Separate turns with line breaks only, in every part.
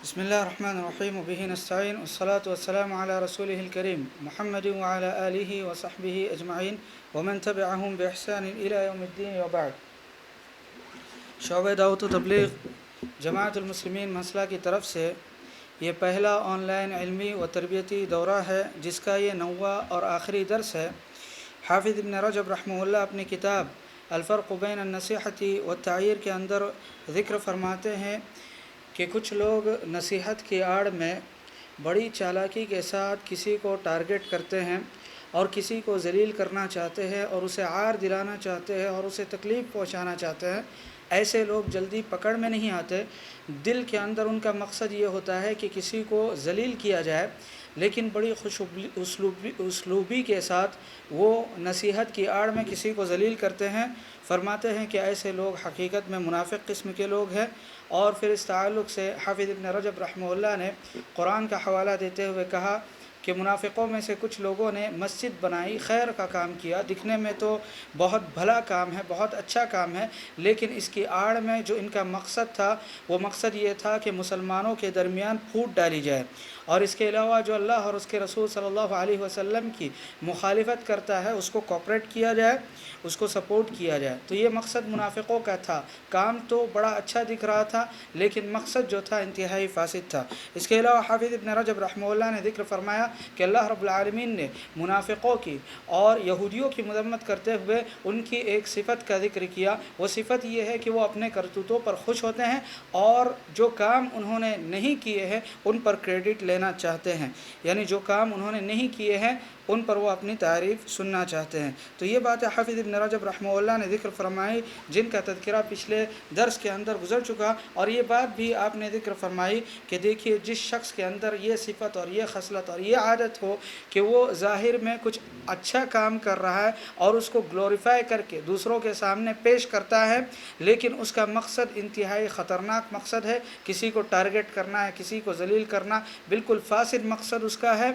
بسم الله الرحمن الرحيم وبه نستعين والصلاة والسلام على رسوله الكريم محمد وعلى آله وصحبه أجمعين ومن تبعهم بإحسان إلى يوم الدين وبعد. شعبہ دعوت و تبلیغ جماعت المسلمین مسئلہ کی طرف سے یہ پہلا آن لائن علمی و تربیتی دورہ ہے جس کا یہ 9واں اور آخری درس ہے. حافظ ابن رجب رحمہ اللہ اپنی کتاب الفرق بین النصیحۃ والتعییر کے اندر ذکر فرماتے ہیں کہ کچھ لوگ نصیحت کی آڑ میں بڑی چالاکی کے ساتھ کسی کو ٹارگٹ کرتے ہیں اور کسی کو ذلیل کرنا چاہتے ہیں اور اسے عار دلانا چاہتے ہیں اور اسے تکلیف پہنچانا چاہتے ہیں. ایسے لوگ جلدی پکڑ میں نہیں آتے. دل کے اندر ان کا مقصد یہ ہوتا ہے کہ کسی کو ذلیل کیا جائے، لیکن بڑی اسلوبی کے ساتھ وہ نصیحت کی آڑ میں کسی کو ذلیل کرتے ہیں. فرماتے ہیں کہ ایسے لوگ حقیقت میں منافق قسم کے لوگ ہیں. اور پھر اس تعلق سے حافظ ابن رجب رحمہ اللہ نے قرآن کا حوالہ دیتے ہوئے کہا کہ منافقوں میں سے کچھ لوگوں نے مسجد بنائی، خیر کا کام کیا، دکھنے میں تو بہت بھلا کام ہے، بہت اچھا کام ہے، لیکن اس کی آڑ میں جو ان کا مقصد تھا وہ مقصد یہ تھا کہ مسلمانوں کے درمیان پھوٹ ڈالی جائے، اور اس کے علاوہ جو اللہ اور اس کے رسول صلی اللہ علیہ وسلم کی مخالفت کرتا ہے اس کو کوپریٹ کیا جائے، اس کو سپورٹ کیا جائے. تو یہ مقصد منافقوں کا تھا. کام تو بڑا اچھا دکھ رہا تھا لیکن مقصد جو تھا انتہائی فاسد تھا. اس کے علاوہ حافظ ابن رجب رحمہ اللہ نے ذکر فرمایا کہ اللہ رب العالمین نے منافقوں کی اور یہودیوں کی مذمت کرتے ہوئے ان کی ایک صفت کا ذکر کیا. وہ صفت یہ ہے کہ وہ اپنے کرتوتوں پر خوش ہوتے ہیں اور جو کام انہوں نے نہیں کیے ہیں ان پر کریڈٹ لینا چاہتے ہیں، یعنی جو کام انہوں نے نہیں کیے ہیں ان پر وہ اپنی تعریف سننا چاہتے ہیں. تو یہ بات حافظ ابن رجب رحمہ اللہ نے ذکر فرمائی جن کا تذکرہ پچھلے درس کے اندر گزر چکا. اور یہ بات بھی آپ نے ذکر فرمائی کہ دیکھیے جس شخص کے اندر یہ صفت اور یہ خصلت اور یہ عادت ہو کہ وہ ظاہر میں کچھ اچھا کام کر رہا ہے اور اس کو گلوریفائی کر کے دوسروں کے سامنے پیش کرتا ہے، لیکن اس کا مقصد انتہائی خطرناک مقصد ہے، کسی کو ٹارگٹ کرنا ہے، کسی کو ذلیل کرنا، بالکل فاسد مقصد اس کا ہے،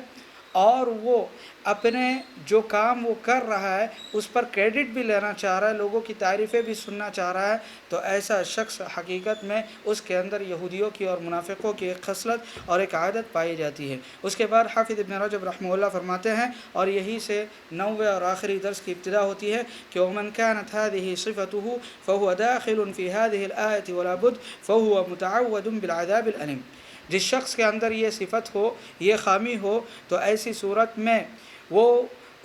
اور وہ اپنے جو کام وہ کر رہا ہے اس پر کریڈٹ بھی لینا چاہ رہا ہے، لوگوں کی تعریفیں بھی سننا چاہ رہا ہے، تو ایسا شخص حقیقت میں اس کے اندر یہودیوں کی اور منافقوں کی ایک خصلت اور ایک عادت پائی جاتی ہے. اس کے بعد حافظ ابن رجب رحمہ اللہ فرماتے ہیں، اور یہی سے 9ویں اور آخری درس کی ابتدا ہوتی ہے کہ ومن كانت هذه صفته فهو داخل في هذه الآية ولا بد فهو متعود بالعذاب الأليم. جس شخص کے اندر یہ صفت ہو، یہ خامی ہو، تو ایسی صورت میں وہ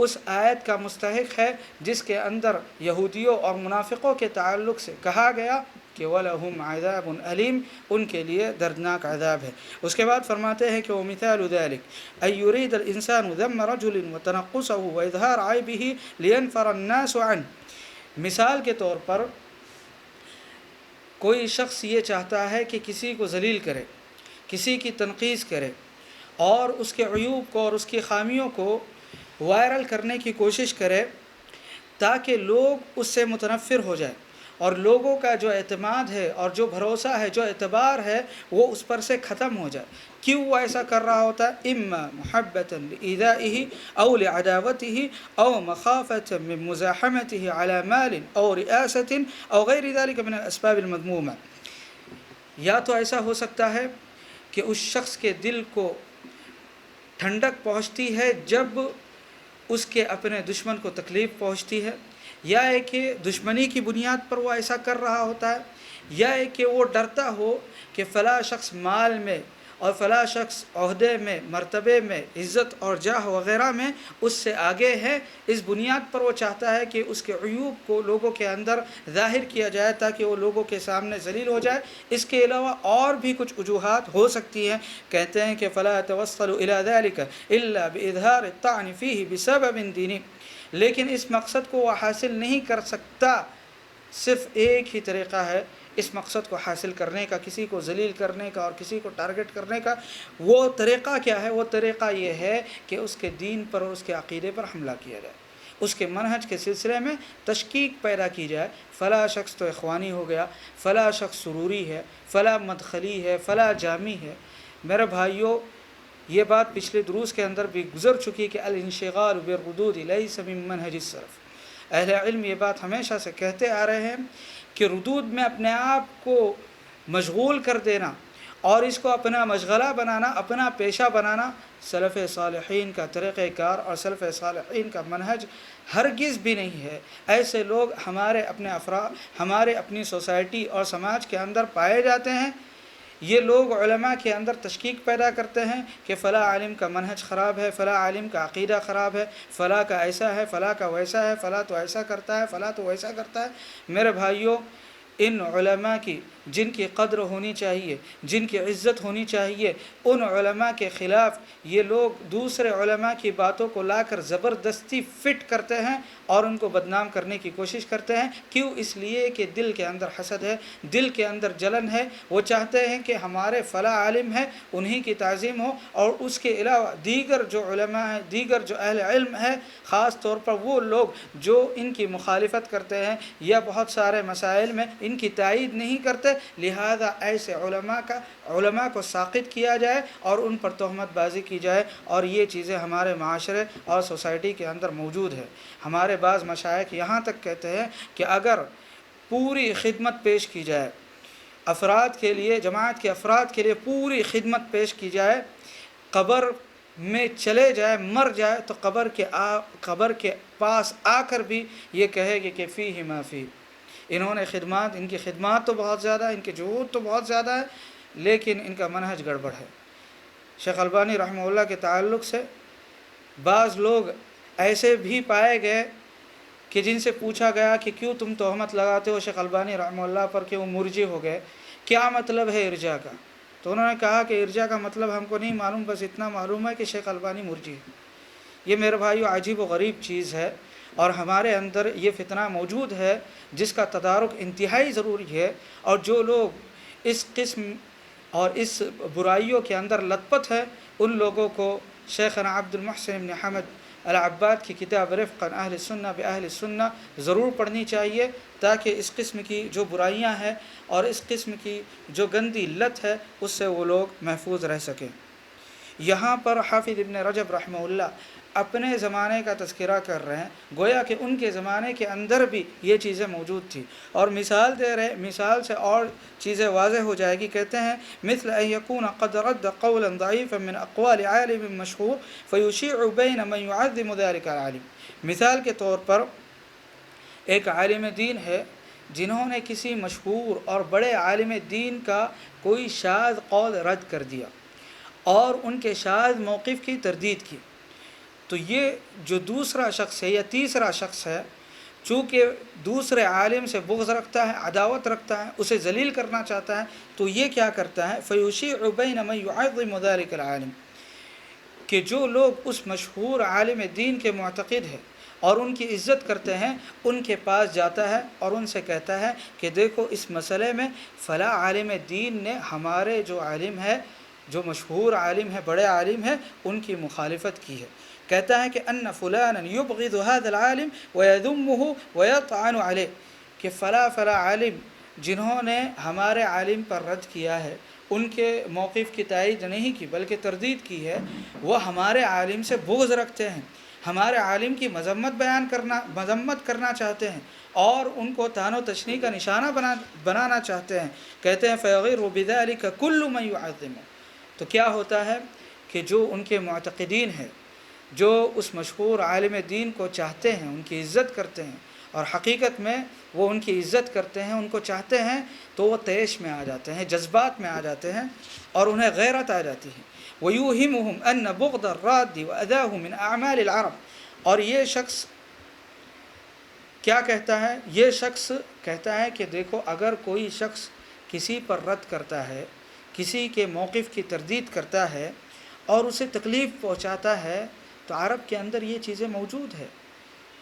اس آیت کا مستحق ہے جس کے اندر یہودیوں اور منافقوں کے تعلق سے کہا گیا کہ وَلَهُمْ عَذَابٌ أَلِيمٌ، ان کے لیے دردناک عذاب ہے. اس کے بعد فرماتے ہیں کہ وَمِثَالُ ذَلِكَ أَن يُرِيدَ الْإِنسَانُ ذَمَّ رَجُلٍ وَتَنَقُّصَهُ وَإِظْهَارَ عَيْبِهِ لِيَنْفَرَ النَّاسُ عَنْهُ. مثال کے طور پر کوئی شخص یہ چاہتا ہے کہ کسی کو ذلیل کرے، کسی کی تنقیص کرے اور اس کے عیوب کو اور اس کی خامیوں کو وائرل کرنے کی کوشش کرے تاکہ لوگ اس سے متنفر ہو جائے اور لوگوں کا جو اعتماد ہے اور جو بھروسہ ہے، جو اعتبار ہے، وہ اس پر سے ختم ہو جائے. کیوں وہ ایسا کر رہا ہوتا ہے؟ اما محبتا لإيذائه او لعداوته او مخافة من مزاحمته على مال او رئاسة او غیر ذلك من الاسباب المذمومة. یا تو ایسا ہو سکتا ہے کہ اس شخص کے دل کو ٹھنڈک پہنچتی ہے جب اس کے اپنے دشمن کو تکلیف پہنچتی ہے، یا ہے کہ دشمنی کی بنیاد پر وہ ایسا کر رہا ہوتا ہے، یا ہے کہ وہ ڈرتا ہو کہ فلاں شخص مال میں اور فلاں شخص عہدے میں، مرتبے میں، عزت اور جاہ وغیرہ میں اس سے آگے ہے. اس بنیاد پر وہ چاہتا ہے کہ اس کے عیوب کو لوگوں کے اندر ظاہر کیا جائے تاکہ وہ لوگوں کے سامنے ذلیل ہو جائے. اس کے علاوہ اور بھی کچھ وجوہات ہو سکتی ہیں. کہتے ہیں کہ فلا توصلوا الى ذلك الا باظهار الطعن فيه بسبب دینی، لیکن اس مقصد کو وہ حاصل نہیں کر سکتا. صرف ایک ہی طریقہ ہے اس مقصد کو حاصل کرنے کا، کسی کو ذلیل کرنے کا اور کسی کو ٹارگٹ کرنے کا. وہ طریقہ کیا ہے؟ وہ طریقہ یہ ہے کہ اس کے دین پر اور اس کے عقیدے پر حملہ کیا جائے، اس کے منہج کے سلسلے میں تشکیک پیدا کی جائے. فلاں شخص تو اخوانی ہو گیا، فلاں شخص سروری ہے، فلاں مدخلی ہے، فلاں جامی ہے. میرے بھائیوں، یہ بات پچھلے دروس کے اندر بھی گزر چکی کہ الانشغال بالردود لیس من منہج السلف. اہل علم یہ بات ہمیشہ سے کہتے آ رہے ہیں کہ ردود میں اپنے آپ کو مشغول کر دینا اور اس کو اپنا مشغلہ بنانا، اپنا پیشہ بنانا سلف صالحین کا طریقہ کار اور سلف صالحین کا منہج ہرگز بھی نہیں ہے۔ ایسے لوگ ہمارے اپنی سوسائٹی اور سماج کے اندر پائے جاتے ہیں۔ یہ لوگ علماء کے اندر تشکیک پیدا کرتے ہیں کہ فلاں عالم کا منہج خراب ہے، فلاں عالم کا عقیدہ خراب ہے، فلاں کا ایسا ہے، فلاں کا ویسا ہے، فلاں تو ایسا کرتا ہے، فلاں تو ویسا کرتا ہے۔ میرے بھائیوں، ان علماء کی جن کی قدر ہونی چاہیے، جن کی عزت ہونی چاہیے، ان علماء کے خلاف یہ لوگ دوسرے علماء کی باتوں کو لا کر زبردستی فٹ کرتے ہیں اور ان کو بدنام کرنے کی کوشش کرتے ہیں۔ کیوں؟ اس لیے کہ دل کے اندر حسد ہے، دل کے اندر جلن ہے۔ وہ چاہتے ہیں کہ ہمارے فلاں عالم ہے انہی کی تعظیم ہو، اور اس کے علاوہ دیگر جو علماء ہیں، دیگر جو اہل علم ہے، خاص طور پر وہ لوگ جو ان کی مخالفت کرتے ہیں یا بہت سارے مسائل میں ان کی تائید نہیں کرتے، لہذا ایسے علماء کو ساقط کیا جائے اور ان پر تہمت بازی کی جائے۔ اور یہ چیزیں ہمارے معاشرے اور سوسائٹی کے اندر موجود ہے۔ ہمارے بعض مشائخ یہاں تک کہتے ہیں کہ اگر پوری خدمت پیش کی جائے افراد کے لیے، جماعت کے افراد کے لیے پوری خدمت پیش کی جائے، قبر میں چلے جائے، مر جائے، تو قبر کے پاس آ کر بھی یہ کہے گی کہ فیہ ما فیہ، انہوں نے ان کی خدمات تو بہت زیادہ ہے، ان کے جہود تو بہت زیادہ ہے، لیکن ان کا منہج گڑبڑ ہے۔ شیخ البانی رحمہ اللہ کے تعلق سے بعض لوگ ایسے بھی پائے گئے کہ جن سے پوچھا گیا کہ کیوں تم تہمت لگاتے ہو شیخ البانی رحمہ اللہ پر کہ وہ مرجی ہو گئے، کیا مطلب ہے ارجاء کا؟ تو انہوں نے کہا کہ ارجاء کا مطلب ہم کو نہیں معلوم، بس اتنا معلوم ہے کہ شیخ البانی مرجی ہے۔ یہ میرے بھائیو عجیب و غریب چیز ہے، اور ہمارے اندر یہ فتنہ موجود ہے جس کا تدارک انتہائی ضروری ہے۔ اور جو لوگ اس قسم اور اس برائیوں کے اندر لت پت ہے، ان لوگوں کو شیخنا عبد المحسن بن حمد العباد کی کتاب رفقا اہل السنہ باہل السنہ ضرور پڑھنی چاہیے، تاکہ اس قسم کی جو برائیاں ہیں اور اس قسم کی جو گندی لت ہے اس سے وہ لوگ محفوظ رہ سکیں۔ یہاں پر حافظ ابن رجب رحمہ اللہ اپنے زمانے کا تذکرہ کر رہے ہیں، گویا کہ ان کے زمانے کے اندر بھی یہ چیزیں موجود تھیں، اور مثال دے رہے، مثال سے اور چیزیں واضح ہو جائے گی۔ کہتے ہیں مثل ان یکون قد رد قولا ضعیفا من اقوال عالم مشہور فیشیع بین من یعظم ذلک العالم۔ مثال کے طور پر ایک عالم دین ہے جنہوں نے کسی مشہور اور بڑے عالم دین کا کوئی شاذ قول رد کر دیا اور ان کے شاذ موقف کی تردید کی، تو یہ جو دوسرا شخص ہے یا تیسرا شخص ہے، چونکہ دوسرے عالم سے بغض رکھتا ہے، عداوت رکھتا ہے، اسے ذلیل کرنا چاہتا ہے، تو یہ کیا کرتا ہے فیشیع بین من یعظم ذلک العالم، کہ جو لوگ اس مشہور عالم دین کے معتقد ہیں اور ان کی عزت کرتے ہیں، ان کے پاس جاتا ہے اور ان سے کہتا ہے کہ دیکھو اس مسئلے میں فلاں عالم دین نے ہمارے جو عالم ہے، جو مشہور عالم ہے، بڑے عالم ہے، ان کی مخالفت کی ہے۔ کہتا ہے کہ ان فلانا یبغض هذا العالم ويذمه ويطعن عليه، کہ فلاں عالم جنہوں نے ہمارے عالم پر رد کیا ہے، ان کے موقف کی تائید نہیں کی بلکہ تردید کی ہے، وہ ہمارے عالم سے بغض رکھتے ہیں، ہمارے عالم کی مذمت کرنا چاہتے ہیں اور ان کو طعن و تشنیع کا نشانہ بنانا چاہتے ہیں۔ کہتے ہیں فیغر بذلک کل من یعظمه، تو کیا ہوتا ہے کہ جو ان کے معتقدین ہیں، جو اس مشہور عالم دین کو چاہتے ہیں، ان کی عزت کرتے ہیں، اور حقیقت میں وہ ان کی عزت کرتے ہیں، ان کو چاہتے ہیں، تو وہ طیش میں آ جاتے ہیں، جذبات میں آ جاتے ہیں، اور انہیں غیرت آ جاتی ہے۔ وَيُوهِمُهُمْ أَنَّ بُغْضَ الرَّادِّ وَأَذَاهُ مِنْ أَعْمَالِ الْعَرَبِ، اور یہ شخص کیا کہتا ہے؟ یہ شخص کہتا ہے کہ دیکھو اگر کوئی شخص کسی پر رد کرتا ہے، کسی کے موقف کی تردید کرتا ہے اور اسے تکلیف پہنچاتا ہے، تو عرب کے اندر یہ چیزیں موجود ہے۔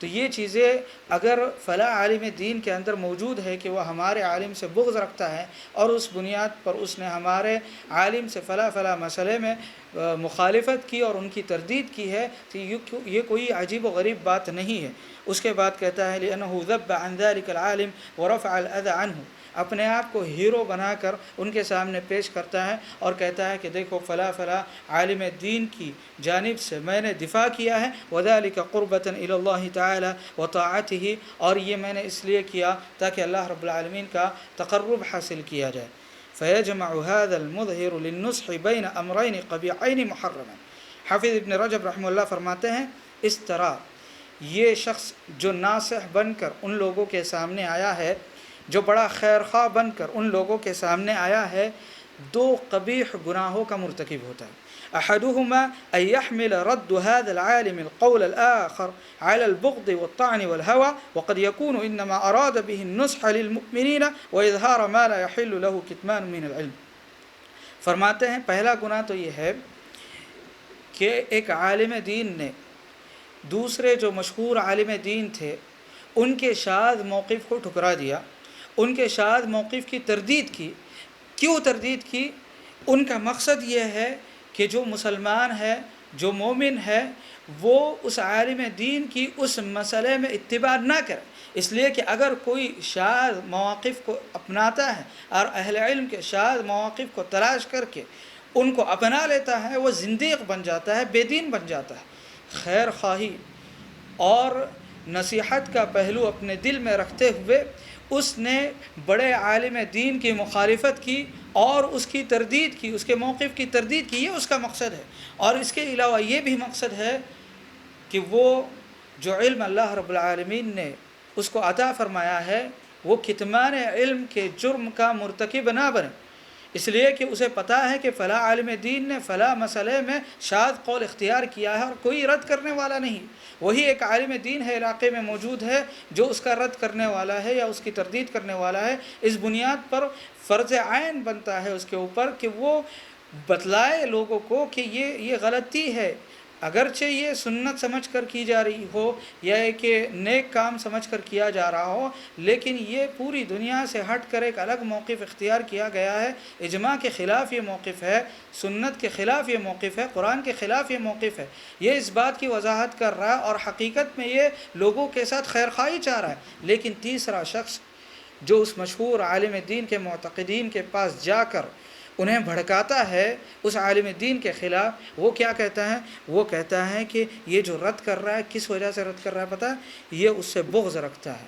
تو یہ چیزیں اگر فلاں عالم دین کے اندر موجود ہے کہ وہ ہمارے عالم سے بغض رکھتا ہے اور اس بنیاد پر اس نے ہمارے عالم سے فلاں مسئلے میں مخالفت کی اور ان کی تردید کی ہے، تو یہ کوئی عجیب و غریب بات نہیں ہے۔ اس کے بعد کہتا ہے لِأَنَّهُ ذَبَّ عَنْ ذَلِكَ الْعَالِمِ وَرَفَعَ الْأَذَى عَنْهُ، اپنے آپ کو ہیرو بنا کر ان کے سامنے پیش کرتا ہے اور کہتا ہے کہ دیکھو فلاں عالم دین کی جانب سے میں نے دفاع کیا ہے، وَذَلِكَ قُرْبَةً إِلَى اللَّهِ تَعَالَى وَطَاعَتِهِ، اور یہ میں نے اس لیے کیا تاکہ اللہ رب العالمین کا تقرب حاصل کیا جائے۔ فيجمع هذا المظهر للنصح بين أمرين قبيحين محرما. حافظ ابن رجب رحمہ اللہ فرماتے ہیں اس طرح یہ شخص جو ناصح بن کر ان لوگوں کے سامنے آیا ہے، جو بڑا خیر خواہ بن کر ان لوگوں کے سامنے آیا ہے، دو قبیح گناہوں کا مرتکب ہوتا ہے. احدهما ان يحمل رد هذا العالم القول الآخر على البغض والطعن والهوى، وقد يكون انما اراد به النصح للمؤمنين واظهار ما لا يحل له كتمان من العلم. فرماتے ہیں پہلا گناہ تو یہ ہے کہ ایک عالم دین نے دوسرے جو مشہور عالم دین تھے ان کے شاذ موقف کو ٹھکرا دیا، ان کے شاذ موقف کی تردید کی. کیوں تردید کی؟ ان کا مقصد یہ ہے کہ جو مسلمان ہے، جو مومن ہے، وہ اس عالم دین کی اس مسئلے میں اتباع نہ کرے. اس لیے کہ اگر کوئی شاذ مواقف کو اپناتا ہے اور اہل علم کے شاذ مواقف کو تلاش کر کے ان کو اپنا لیتا ہے، وہ زندیق بن جاتا ہے، بے دین بن جاتا ہے. خیر خواہی اور نصیحت کا پہلو اپنے دل میں رکھتے ہوئے اس نے بڑے عالم دین کی مخالفت کی اور اس کی تردید کی، اس کے موقف کی تردید کی. یہ اس کا مقصد ہے. اور اس کے علاوہ یہ بھی مقصد ہے کہ وہ جو علم اللہ رب العالمین نے اس کو عطا فرمایا ہے وہ کتمان علم کے جرم کا مرتکب نہ بنے. اس لیے کہ اسے پتہ ہے کہ فلاں عالم دین نے فلاں مسئلے میں شاذ قول اختیار کیا ہے اور کوئی رد کرنے والا نہیں. وہی ایک عالم دین ہے علاقے میں موجود ہے جو اس کا رد کرنے والا ہے یا اس کی تردید کرنے والا ہے. اس بنیاد پر فرض عین بنتا ہے اس کے اوپر کہ وہ بتلائے لوگوں کو کہ یہ غلطی ہے، اگرچہ یہ سنت سمجھ کر کی جا رہی ہو یا کہ نیک کام سمجھ کر کیا جا رہا ہو، لیکن یہ پوری دنیا سے ہٹ کر ایک الگ موقف اختیار کیا گیا ہے. اجماع کے خلاف یہ موقف ہے، سنت کے خلاف یہ موقف ہے، قرآن کے خلاف یہ موقف ہے. یہ اس بات کی وضاحت کر رہا ہے اور حقیقت میں یہ لوگوں کے ساتھ خیر خواہی چاہ رہا ہے. لیکن تیسرا شخص جو اس مشہور عالم دین کے معتقدین کے پاس جا کر انہیں بھڑکاتا ہے اس عالم دین کے خلاف، وہ کیا کہتا ہے؟ وہ کہتا ہے کہ یہ جو رد کر رہا ہے کس وجہ سے رد کر رہا ہے پتہ ہے؟ یہ اس سے بغض رکھتا ہے،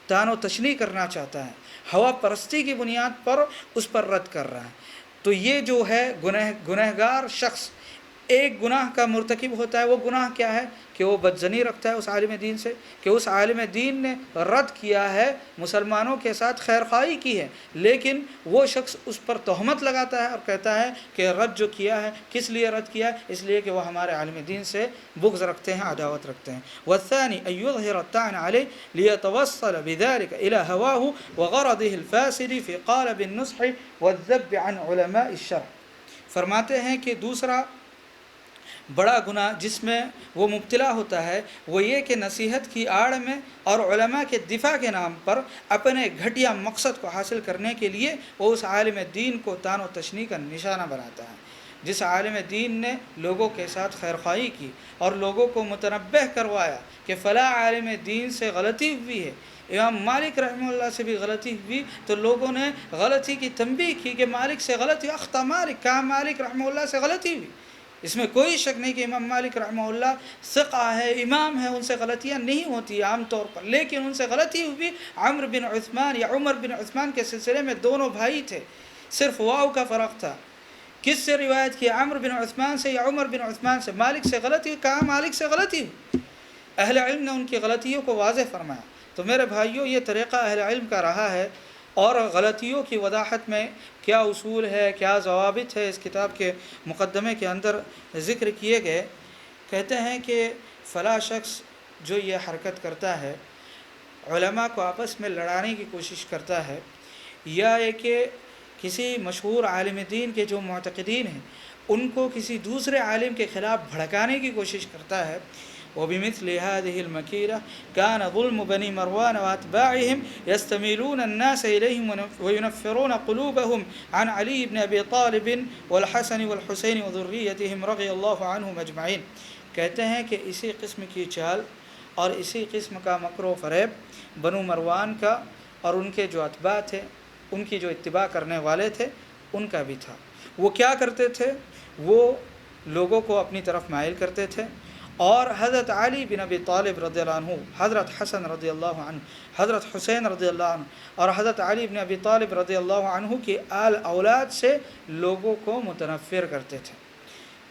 طعن و تشنیع کرنا چاہتا ہے، ہوا پرستی کی بنیاد پر اس پر رد کر رہا ہے. تو یہ جو ہے گنہگار شخص ایک گناہ کا مرتکب ہوتا ہے. وہ گناہ کیا ہے؟ کہ وہ بدظنی رکھتا ہے اس عالم دین سے، کہ اس عالم دین نے رد کیا ہے، مسلمانوں کے ساتھ خیر خواہی کی ہے، لیکن وہ شخص اس پر تہمت لگاتا ہے اور کہتا ہے کہ رد جو کیا ہے کس لیے رد کیا ہے؟ اس لیے کہ وہ ہمارے عالم دین سے بغض رکھتے ہیں، عداوت رکھتے ہیں. والثاني أن يظهر الطعن عليه ليتوصل بذلك إلى هواه وغرضه الفاسد في قالب النصح والذب عن علماء الشرع. فرماتے ہیں کہ دوسرا بڑا گناہ جس میں وہ مبتلا ہوتا ہے وہ یہ کہ نصیحت کی آڑ میں اور علماء کے دفاع کے نام پر اپنے گھٹیا مقصد کو حاصل کرنے کے لیے وہ اس عالم دین کو طعن و تشنیع کا نشانہ بناتا ہے. جس عالم دین نے لوگوں کے ساتھ خیر خواہی کی اور لوگوں کو متنبہ کروایا کہ فلاں عالم دین سے غلطی ہوئی ہے، امام مالک رحمہ اللہ سے بھی غلطی ہوئی، تو لوگوں نے غلطی کی تنبیہ کی کہ مالک سے غلطی، اخطا مالک، کہا مالک رحمہ اللہ سے غلطی ہوئی. اس میں کوئی شک نہیں کہ امام مالک رحمہ اللہ ثقہ ہے، امام ہے، ان سے غلطیاں نہیں ہوتی عام طور پر، لیکن ان سے غلطی ہوئی. عمرو بن عثمان یا عمر بن عثمان کے سلسلے میں دونوں بھائی تھے، صرف واو کا فرق تھا. کس سے روایت کی؟ عمرو بن عثمان سے یا عمر بن عثمان سے. مالک سے غلطی، کہا مالک سے غلطی ہوئی. اہل علم نے ان کی غلطیوں کو واضح فرمایا. تو میرے بھائیوں، یہ طریقہ اہل علم کا رہا ہے. اور غلطیوں کی وضاحت میں کیا اصول ہے، کیا ضوابط ہے، اس کتاب کے مقدمے کے اندر ذکر کیے گئے. کہتے ہیں کہ فلاں شخص جو یہ حرکت کرتا ہے، علماء کو آپس میں لڑانے کی کوشش کرتا ہے، یا یہ کہ کسی مشہور عالم دین کے جو معتقدین ہیں ان کو کسی دوسرے عالم کے خلاف بھڑکانے کی کوشش کرتا ہے. وبمثل هذه المكيدة كان ظلم بني مروان وأتباعهم يستميلون الناس إليهم وينفرون قلوبهم عن علي بن أبي طالب والحسن والحسين وذريتهم رضي الله عنهم أجمعين. کہتے ہیں کہ اسی قسم کی چال اور اسی قسم کا مکر و فریب بنو مروان کا اور ان کے جو اتباع تھے، ان کی جو اتباع کرنے والے تھے، ان کا بھی تھا. وہ کیا کرتے تھے؟ وہ لوگوں کو اپنی طرف مائل کرتے تھے اور حضرت علی بن ابی طالب رضی اللہ عنہ، حضرت حسن رضی اللہ عنہ، حضرت حسین رضی اللہ عنہ اور حضرت علی بن ابی طالب رضی اللہ عنہ کی آل اولاد سے لوگوں کو متنفر کرتے تھے۔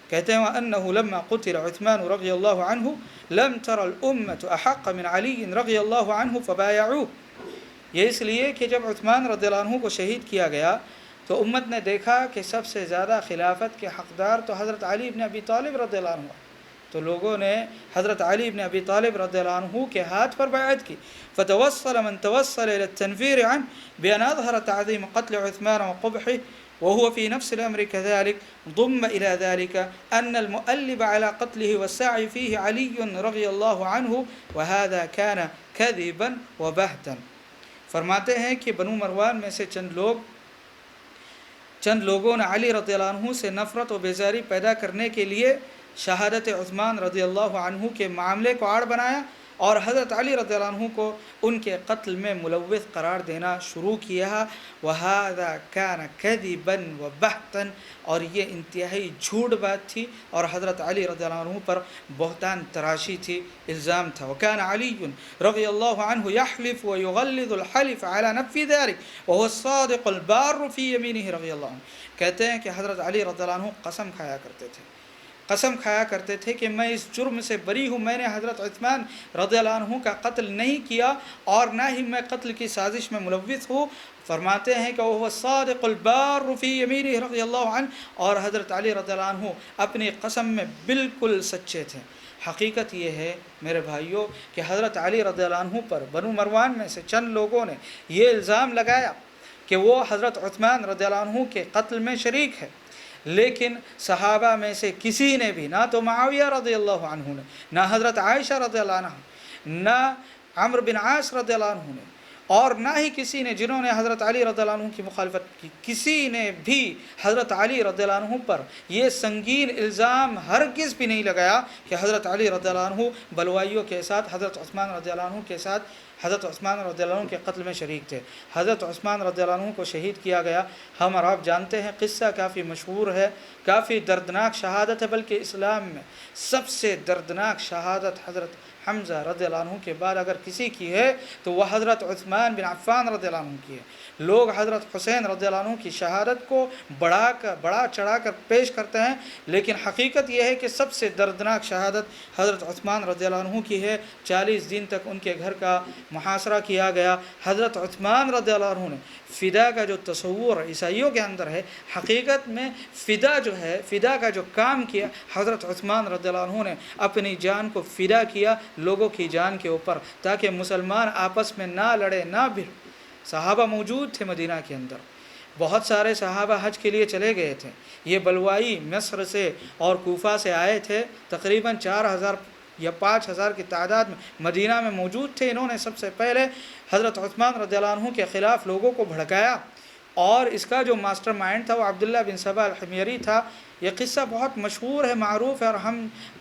کہتے ہیں وَأَنَّهُ لَمَّا قُتِلَ عُثْمَانُ رضی اللہ عنہ لَمْ تَرَ الْأُمَّةُ أَحَقَّ مِنْ عَلِيٍّ رضی اللہ عنہ فَبَايَعُوهُ۔ یہ اس لیے کہ جب عثمان رضی اللہ عنہ کو شہید کیا گیا تو امت نے دیکھا کہ سب سے زیادہ خلافت کے حقدار تو حضرت علی بن ابی طالب رضی اللہ عنہ، تو لوگوں نے حضرت علی بن ابی طالب رضی اللہ عنہ کے ہاتھ پر بیعت کی۔ فتوصل من توصل الى التنفير عنه بأن أظهر تعظيم قتل عثمان وقبحه وهو في نفس الأمر كذلك. ضم إلى ذلك أن المؤلب على قتله والسعي فيه علي رضي الله عنه وهذا كان كذبا وبهتا۔ فرماتے ہیں کہ بنو مروان میں سے چند لوگوں نے علی رضی اللہ عنہ سے نفرت و بیزاری پیدا کرنے کے لیے شہادت عثمان رضی اللہ عنہ کے معاملے کو آڑ بنایا اور حضرت علی رضی اللہ عنہ کو ان کے قتل میں ملوث قرار دینا شروع کیا۔ وَهَذَا كَانَ كَذِبًا وَبَهْتًا، اور یہ انتہائی جھوٹ بات تھی اور حضرت علی رضی اللہ عنہ پر بہتان تراشی تھی، الزام تھا۔ وَكَانَ عَلِيٌّ رضی اللہ عنہ يحلف ويغلظ الحلف على نفي ذلك وهو الصادق البار في يمينه رضی اللہ عنہ۔ کہتے ہیں کہ حضرت علی رضی اللہ عنہ قسم کھایا کرتے تھے کہ میں اس جرم سے بری ہوں، میں نے حضرت عثمان رضی اللہ عنہ کا قتل نہیں کیا اور نہ ہی میں قتل کی سازش میں ملوث ہوں۔ فرماتے ہیں کہ وہ صادق البار فی یمینہ رضی اللہ عنہ، اور حضرت علی رضی اللہ عنہ اپنی قسم میں بالکل سچے تھے۔ حقیقت یہ ہے میرے بھائیوں کہ حضرت علی رضی اللہ عنہ پر بنو مروان میں سے چند لوگوں نے یہ الزام لگایا کہ وہ حضرت عثمان رضی اللہ عنہ کے قتل میں شریک ہے، لیکن صحابہ میں سے کسی نے بھی، نہ تو معاویہ رضی اللہ عنہ نے، نہ حضرت عائشہ رضی اللہ عنہ، نہ عمرو بن عاص رضی اللہ عنہ نے، اور نہ ہی کسی نے جنہوں نے حضرت علی رضی اللہ عنہ کی مخالفت کی، کسی نے بھی حضرت علی رضی اللہ عنہ پر یہ سنگین الزام ہرگز بھی نہیں لگایا کہ حضرت علی رضی اللہ عنہ بلوائیوں کے ساتھ حضرت عثمان رضی اللہ عنہ کے ساتھ حضرت عثمان رضی اللہ عنہ کے قتل میں شریک تھے۔ حضرت عثمان رضی اللہ عنہ کو شہید کیا گیا، ہم اور آپ جانتے ہیں، قصہ کافی مشہور ہے، کافی دردناک شہادت ہے، بلکہ اسلام میں سب سے دردناک شہادت حضرت حمزہ رضی اللہ عنہ کے بعد اگر کسی کی ہے تو وہ حضرت عثمان بن عفان رضی اللہ عنہ کی ہے۔ لوگ حضرت حسین رضی اللہ عنہ کی شہادت کو بڑا چڑھا کر پیش کرتے ہیں، لیکن حقیقت یہ ہے کہ سب سے دردناک شہادت حضرت عثمان رضی اللہ عنہ کی ہے۔ 40 دن تک ان کے گھر کا محاصرہ کیا گیا۔ حضرت عثمان رضی اللہ عنہ نے فدا کا جو تصور عیسائیوں کے اندر ہے، حقیقت میں فدا کا جو کام کیا حضرت عثمان رضی اللہ عنہ نے اپنی جان کو فدا کیا لوگوں کی جان کے اوپر، تاکہ مسلمان آپس میں نہ لڑے نہ بھڑ۔ صحابہ موجود تھے مدینہ کے اندر، بہت سارے صحابہ حج کے لیے چلے گئے تھے۔ یہ بلوائی مصر سے اور کوفہ سے آئے تھے، تقریباً 4000 یا 5000 کی تعداد میں مدینہ میں موجود تھے۔ انہوں نے سب سے پہلے حضرت عثمان رضی اللہ عنہ کے خلاف لوگوں کو بھڑکایا، اور اس کا جو ماسٹر مائنڈ تھا وہ عبداللہ بن سبا الحمیری تھا۔ یہ قصہ بہت مشہور ہے، معروف ہے، اور ہم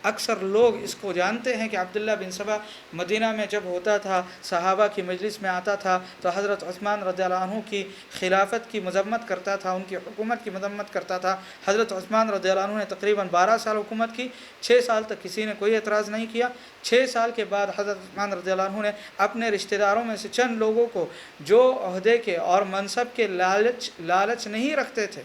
اکثر لوگ اس کو جانتے ہیں کہ عبداللہ بن سبا مدینہ میں جب ہوتا تھا، صحابہ کی مجلس میں آتا تھا تو حضرت عثمان رضی اللہ عنہ کی خلافت کی مذمت کرتا تھا، ان کی حکومت کی مذمت کرتا تھا۔ حضرت عثمان رضی اللہ عنہ نے تقریباً 12 سال حکومت کی، 6 سال تک کسی نے کوئی اعتراض نہیں کیا۔ 6 سال کے بعد حضرت عثمان رضی اللہ عنہ نے اپنے رشتہ داروں میں سے چند لوگوں کو جو عہدے کے اور منصب کے لالچ نہیں رکھتے تھے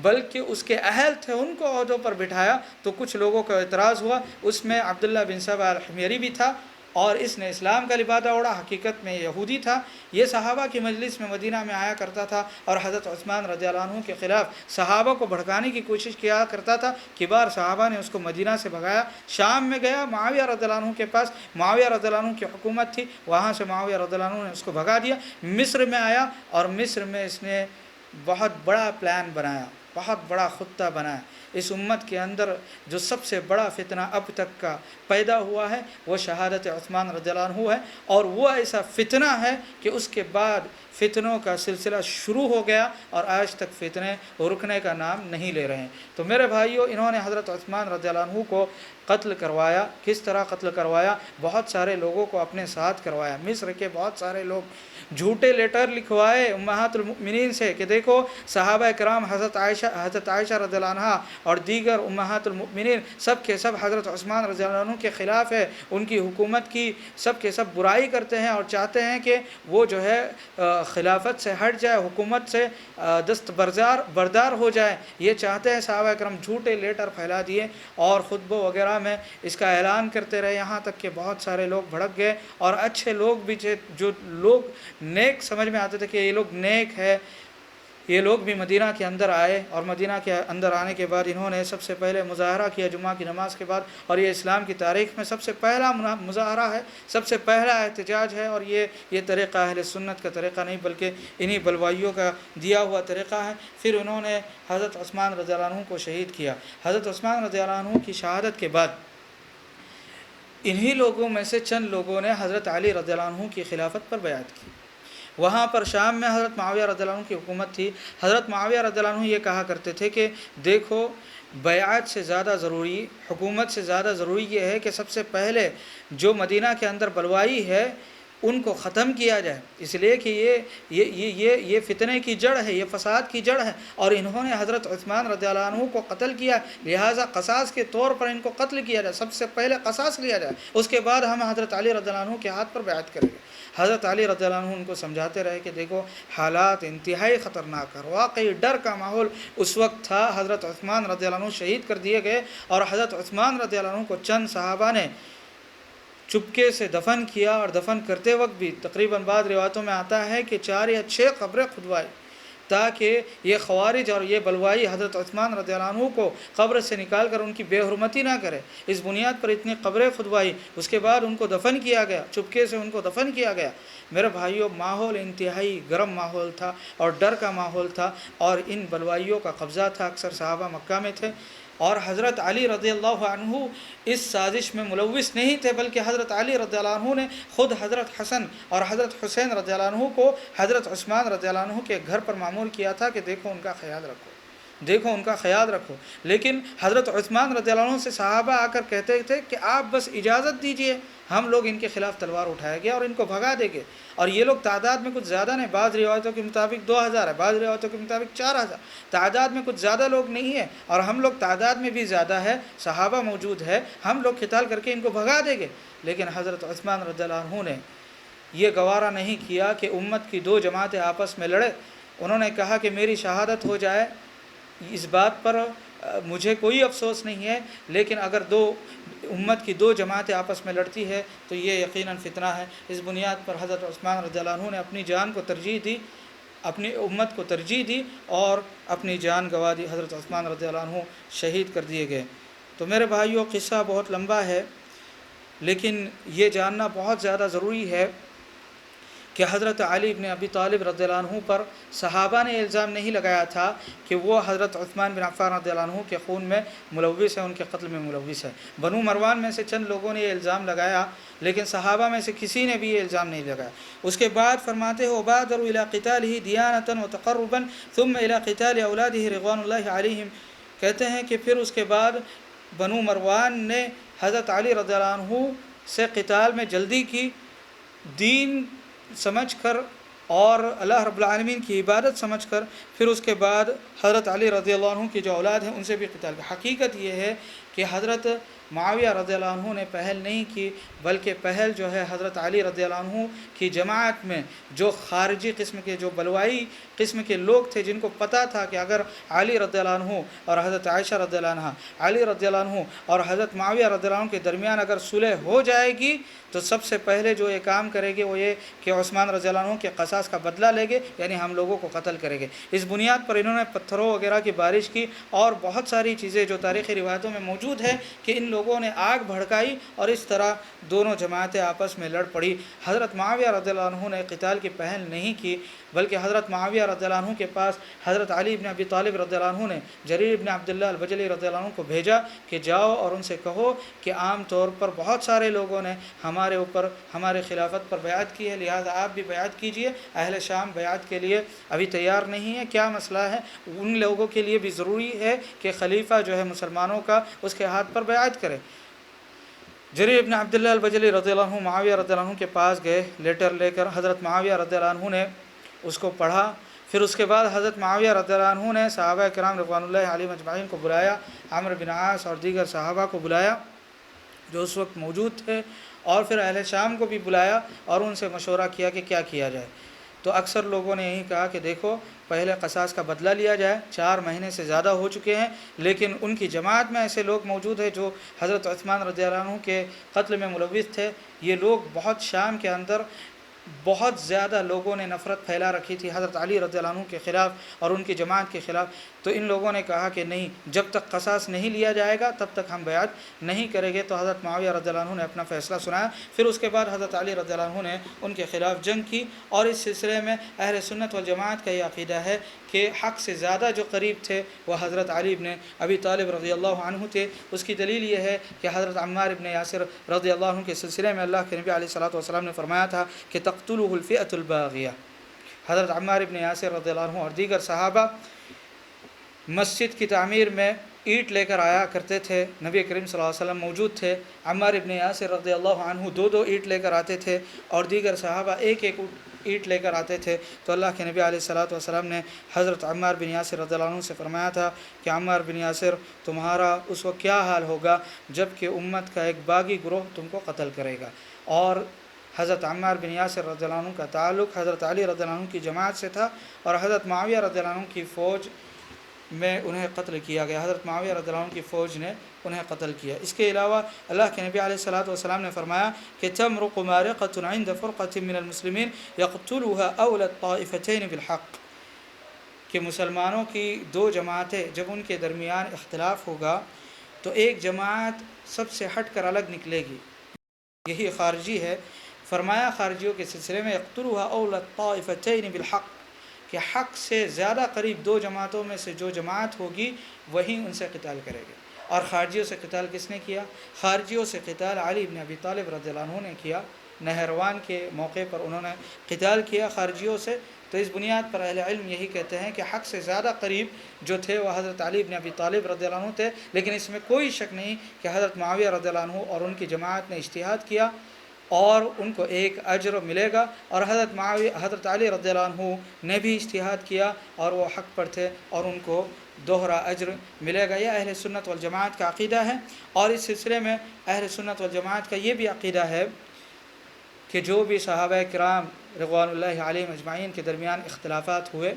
بلکہ اس کے اہل تھے، ان کو عہدوں پر بٹھایا، تو کچھ لوگوں کا اعتراض ہوا، اس میں عبداللہ بن سبا الحمیری بھی تھا، اور اس نے اسلام کا لبادہ اوڑھا، حقیقت میں یہودی تھا۔ یہ صحابہ کی مجلس میں مدینہ میں آیا کرتا تھا اور حضرت عثمان رضی اللہ عنہ کے خلاف صحابہ کو بھڑکانے کی کوشش کیا کرتا تھا۔ کبار صحابہ نے اس کو مدینہ سے بھگایا، شام میں گیا معاویہ رضی اللہ عنہ کے پاس، معاویہ رضی اللہ عنہ کی حکومت تھی، وہاں سے معاویہ رضی اللہ عنہ نے اس کو بھگا دیا۔ مصر میں آیا اور مصر میں اس نے بہت بڑا پلان بنایا، بہت بڑا خطہ بنایا۔ اس امت کے اندر جو سب سے بڑا فتنہ اب تک کا پیدا ہوا ہے وہ شہادت عثمان رضی اللہ عنہ ہے، اور وہ ایسا فتنہ ہے کہ اس کے بعد فتنوں کا سلسلہ شروع ہو گیا اور آج تک فتنے رکنے کا نام نہیں لے رہے ہیں۔ تو میرے بھائیوں، انہوں نے حضرت عثمان رضی اللہ عنہ کو قتل کروایا۔ کس طرح قتل کروایا؟ بہت سارے لوگوں کو اپنے ساتھ کروایا۔ مصر کے بہت سارے لوگ جھوٹے لیٹر لکھوائے امہات المؤمنین سے کہ دیکھو صحابہ کرام حضرت عائشہ رضی اللہ عنہ اور دیگر امہات المؤمنین سب کے سب حضرت عثمان رضی اللہ عنہ کے خلاف ہے، ان کی حکومت کی سب کے سب برائی کرتے ہیں اور چاہتے ہیں کہ وہ جو ہے خلافت سے ہٹ جائے، حکومت سے بردار ہو جائے، یہ چاہتے ہیں صحابہ کرام۔ جھوٹے لیٹر پھیلا دیے اور خطبوں وغیرہ میں اس کا اعلان کرتے رہے، یہاں تک کہ بہت سارے لوگ بھڑک گئے اور اچھے لوگ بھی جو لوگ نیک سمجھ میں آتے تھے کہ یہ لوگ نیک ہے، یہ لوگ بھی مدینہ کے اندر آئے، اور مدینہ کے اندر آنے کے بعد انہوں نے سب سے پہلے مظاہرہ کیا جمعہ کی نماز کے بعد، اور یہ اسلام کی تاریخ میں سب سے پہلا مظاہرہ ہے، سب سے پہلا احتجاج ہے، اور یہ طریقہ اہل سنت کا طریقہ نہیں بلکہ انہی بلوائیوں کا دیا ہوا طریقہ ہے۔ پھر انہوں نے حضرت عثمان رضی اللہ عنہ کو شہید کیا۔ حضرت عثمان رضی اللہ عنہ کی شہادت کے بعد انہی لوگوں میں سے چند لوگوں نے حضرت علی رضی اللہ عنہ کی خلافت پر بیعت کی۔ وہاں پر شام میں حضرت معاویہ رضی اللہ عنہ کی حکومت تھی۔ حضرت معاویہ رضی اللہ عنہ یہ کہا کرتے تھے کہ دیکھو بیعت سے زیادہ ضروری، حکومت سے زیادہ ضروری یہ ہے کہ سب سے پہلے جو مدینہ کے اندر بلوائی ہے ان کو ختم کیا جائے، اس لیے کہ یہ فتنے کی جڑ ہے، یہ فساد کی جڑ ہے، اور انہوں نے حضرت عثمان رضی اللہ عنہ کو قتل کیا، لہٰذا قصاص کے طور پر ان کو قتل کیا جائے، سب سے پہلے قصاص لیا جائے، اس کے بعد ہم حضرت علی رضی اللہ عنہ کے ہاتھ پر بیعت کریں گے۔ حضرت علی رضی اللہ عنہ ان کو سمجھاتے رہے کہ دیکھو حالات انتہائی خطرناک ہے، واقعی ڈر کا ماحول اس وقت تھا۔ حضرت عثمان رضی اللہ عنہ شہید کر دیے گئے، اور حضرت عثمان رضی اللہ عنہ کو چند صحابہ نے چپکے سے دفن کیا، اور دفن کرتے وقت بھی تقریباً بعض روایتوں میں آتا ہے کہ 4 یا 6 قبریں کھدوائی تاکہ یہ خوارج اور یہ بلوائی حضرت عثمان رضی اللہ عنہ کو قبر سے نکال کر ان کی بے حرمتی نہ کرے۔ اس بنیاد پر اتنی قبریں کھدوائی، اس کے بعد ان کو دفن کیا گیا، چپکے سے ان کو دفن کیا گیا۔ میرے بھائیوں، ماحول انتہائی گرم ماحول تھا اور ڈر کا ماحول تھا، اور ان بلوائیوں کا قبضہ تھا۔ اکثر صحابہ مکہ میں تھے، اور حضرت علی رضی اللہ عنہ اس سازش میں ملوث نہیں تھے، بلکہ حضرت علی رضی اللہ عنہ نے خود حضرت حسن اور حضرت حسین رضی اللہ عنہ کو حضرت عثمان رضی اللہ عنہ کے گھر پر معمور کیا تھا کہ دیکھو ان کا خیال رکھو، دیکھو ان کا خیال رکھو۔ لیکن حضرت عثمان رضی اللہ عنہ سے صحابہ آ کر کہتے تھے کہ آپ بس اجازت دیجئے، ہم لوگ ان کے خلاف تلوار اٹھائیں گے اور ان کو بھگا دیں گے۔ اور یہ لوگ تعداد میں کچھ زیادہ نہیں، بعض روایتوں کے مطابق 2000 ہے، بعض روایتوں کے مطابق 4000، تعداد میں کچھ زیادہ لوگ نہیں ہیں، اور ہم لوگ تعداد میں بھی زیادہ ہے، صحابہ موجود ہے، ہم لوگ قتال کر کے ان کو بھگا دیں گے۔ لیکن حضرت عثمان رضی اللہ عنہ نے یہ گوارہ نہیں کیا کہ امت کی 2 جماعتیں آپس میں لڑے۔ انہوں نے کہا کہ میری شہادت ہو جائے، اس بات پر مجھے کوئی افسوس نہیں ہے، لیکن اگر امت کی 2 جماعتیں آپس میں لڑتی ہے تو یہ یقیناً فتنہ ہے۔ اس بنیاد پر حضرت عثمان رضی اللہ عنہ نے اپنی جان کو ترجیح دی، اپنی امت کو ترجیح دی اور اپنی جان گنوا دی۔ حضرت عثمان رضی اللہ عنہ شہید کر دیے گئے۔ تو میرے بھائیوں، قصہ بہت لمبا ہے، لیکن یہ جاننا بہت زیادہ ضروری ہے کہ حضرت علی بن ابی طالب رضی اللہ عنہ پر صحابہ نے الزام نہیں لگایا تھا کہ وہ حضرت عثمان بن عفان رضی اللہ عنہ کے خون میں ملوث ہے، ان کے قتل میں ملوث ہے۔ بنو مروان میں سے چند لوگوں نے یہ الزام لگایا، لیکن صحابہ میں سے کسی نے بھی یہ الزام نہیں لگایا۔ اس کے بعد فرماتے ہیں وَبَادَرُوا إِلَىٰ قِتَالِهِ دِيَانَةً وَتَقَرُّبًا ثُمَّ إِلَىٰ قِتَالِ أَوْلَادِهِ رِضْوَانُ اللَّهِ عَلَيْهِمْ۔ کہتے ہیں کہ پھر اس کے بعد بنو مروان نے حضرت علی رضی اللہ عنہ سے قتال میں جلدی کی، دین سمجھ کر اور اللہ رب العالمین کی عبادت سمجھ کر۔ پھر اس کے بعد حضرت علی رضی اللہ عنہ کی جو اولاد ہیں ان سے بھی قتال کی۔ حقیقت یہ ہے کہ حضرت معاویہ رضی اللہ عنہ نے پہل نہیں کی، بلکہ پہل جو ہے حضرت علی رضی اللہ عنہ کی جماعت میں جو خارجی قسم کے، جو بلوائی قسم کے لوگ تھے، جن کو پتہ تھا کہ اگر علی رضی اللہ عنہ اور حضرت عائشہ رضی اللہ عنہ، علی رضی اللہ عنہ اور حضرت معاویہ رضی اللہ عنہ کے درمیان اگر صلح ہو جائے گی تو سب سے پہلے جو یہ کام کرے گے وہ یہ کہ عثمان رضی اللہ عنہ کے قصاص کا بدلہ لے گے، یعنی ہم لوگوں کو قتل کرے گے۔ اس بنیاد پر انہوں نے پتھروں وغیرہ کی بارش کی اور بہت ساری چیزیں جو تاریخی روایتوں میں موجود ہے کہ ان لوگوں نے آگ بھڑکائی، اور اس طرح دونوں جماعتیں آپس میں لڑ پڑی۔ حضرت معاویہ رضی اللہ عنہ نے قتال کی پہل نہیں کی، بلکہ حضرت معاویہ رضی اللہ عنہ کے پاس حضرت علی بن ابی طالب رضی اللہ عنہ نے جریر بن عبداللہ البجلی رضی اللہ عنہ کو بھیجا کہ جاؤ اور ان سے کہو کہ عام طور پر بہت سارے لوگوں نے ہمارے اوپر، ہمارے خلافت پر بیعت کی ہے، لہذا آپ بھی بیعت کیجئے۔ اہل شام بیعت کے لیے ابھی تیار نہیں ہے، کیا مسئلہ ہے؟ ان لوگوں کے لیے بھی ضروری ہے کہ خلیفہ جو ہے مسلمانوں کا، اس کے ہاتھ پر بیعت کرے۔ جریر ابن عبداللہ البجلی رضی اللہ عنہ معاویہ رضی اللہ عنہ کے پاس گئے لیٹر لے کر، حضرت معاویہ رضی اللہ عنہ نے اس کو پڑھا، پھر اس کے بعد حضرت معاویہ رضی اللہ عنہ نے صحابہ کرام رضوان اللہ علیہم اجمعین کو بلایا، عمرو بن عاص اور دیگر صحابہ کو بلایا جو اس وقت موجود تھے، اور پھر اہل شام کو بھی بلایا اور ان سے مشورہ کیا کہ کیا کیا جائے۔ تو اکثر لوگوں نے یہی کہا کہ دیکھو پہلے قصاص کا بدلہ لیا جائے، 4 مہینے سے زیادہ ہو چکے ہیں، لیکن ان کی جماعت میں ایسے لوگ موجود ہیں جو حضرت عثمان رضی اللہ عنہ کے قتل میں ملوث تھے۔ یہ لوگ بہت شام کے اندر بہت زیادہ لوگوں نے نفرت پھیلا رکھی تھی حضرت علی رضی اللہ عنہ کے خلاف اور ان کی جماعت کے خلاف، تو ان لوگوں نے کہا کہ نہیں، جب تک قصاص نہیں لیا جائے گا تب تک ہم بیعت نہیں کریں گے۔ تو حضرت معاویہ رضی اللہ عنہ نے اپنا فیصلہ سنایا، پھر اس کے بعد حضرت علی رضی اللہ عنہ نے ان کے خلاف جنگ کی، اور اس سلسلے میں اہل سنت والجماعت کا یہ عقیدہ ہے کہ حق سے زیادہ جو قریب تھے وہ حضرت علی بن ابی طالب رضی اللہ عنہ تھے۔ اس کی دلیل یہ ہے کہ حضرت عمار بن یاسر رضی اللہ عنہ کے سلسلے میں اللہ کے نبی علیہ الصلوۃ والسلام نے فرمایا تھا کہ تقتلہ الفئۃ الباغیہ۔ حضرت عمار بن یاسر رضی اللہ عنہ اور دیگر صحابہ مسجد کی تعمیر میں اینٹ لے کر آیا کرتے تھے، نبی کریم صلی اللہ علیہ وسلم موجود تھے، عمار بن یاسر رضی اللہ عنہ 2 اینٹ لے کر آتے تھے اور دیگر صحابہ 1 اینٹ لے کر آتے تھے۔ تو اللہ کے نبی علیہ الصلوۃ والسلام نے حضرت عمار بن یاسر رضی اللہ عنہ سے فرمایا تھا کہ عمار بن یاسر، تمہارا اس وقت کیا حال ہوگا جب کہ امت کا ایک باغی گروہ تم کو قتل کرے گا۔ اور حضرت عمار بن یاسر رضی اللہ عنہ کا تعلق حضرت علی رضی اللہ عنہ کی جماعت سے تھا، اور حضرت معاویہ رضی اللہ عنہ کی فوج میں انہیں قتل کیا گیا، حضرت معاویہ رضی اللہ عنہ کی فوج نے انہیں قتل کیا۔ اس کے علاوہ اللہ کے نبی علیہ الصلوۃ والسلام نے فرمایا کہ تمرق مارقۃ عند فرقۃ من المسلمین یقتلها اولى الطائفتین بالحق، کہ مسلمانوں کی 2 جماعتیں جب ان کے درمیان اختلاف ہوگا تو ایک جماعت سب سے ہٹ کر الگ نکلے گی، یہی خارجی ہے۔ فرمایا خارجیوں کے سلسلے میں یقتلها اولى الطائفتین بالحق، کہ حق سے زیادہ قریب 2 جماعتوں میں سے جو جماعت ہوگی وہی ان سے قتال کرے گی۔ اور خارجیوں سے قتال کس نے کیا؟ خارجیوں سے قتال علی بن ابی طالب رضی اللہ عنہ نے کیا، نہروان کے موقع پر انہوں نے قتال کیا خارجیوں سے۔ تو اس بنیاد پر اہل علم یہی کہتے ہیں کہ حق سے زیادہ قریب جو تھے وہ حضرت علی بن ابی طالب رضی اللہ عنہ تھے، لیکن اس میں کوئی شک نہیں کہ حضرت معاویہ رضی اللہ عنہ اور ان کی جماعت نے اجتہاد کیا اور ان کو ایک اجر ملے گا، اور حضرت علی رضی اللہ عنہ نے بھی اجتہاد کیا اور وہ حق پر تھے اور ان کو دوہرا اجر ملے گا۔ یہ اہل سنت والجماعت کا عقیدہ ہے، اور اس سلسلے میں اہل سنت والجماعت کا یہ بھی عقیدہ ہے کہ جو بھی صحابہ کرام رضوان اللہ علیہم اجمعین کے درمیان اختلافات ہوئے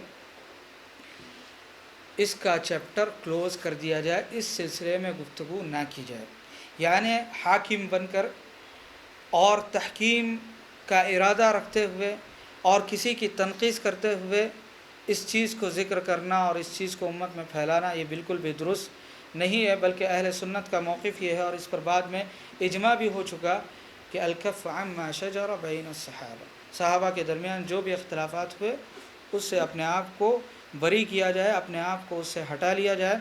اس کا چیپٹر کلوز کر دیا جائے، اس سلسلے میں گفتگو نہ کی جائے، یعنی حاکم بن کر اور تحکیم کا ارادہ رکھتے ہوئے اور کسی کی تنقیص کرتے ہوئے اس چیز کو ذکر کرنا اور اس چیز کو امت میں پھیلانا یہ بالکل بھی درست نہیں ہے، بلکہ اہل سنت کا موقف یہ ہے، اور اس پر بعد میں اجماع بھی ہو چکا کہ الکف عما شجر بین الصحابہ، صحابہ کے درمیان جو بھی اختلافات ہوئے اس سے اپنے آپ کو بری کیا جائے، اپنے آپ کو اس سے ہٹا لیا جائے۔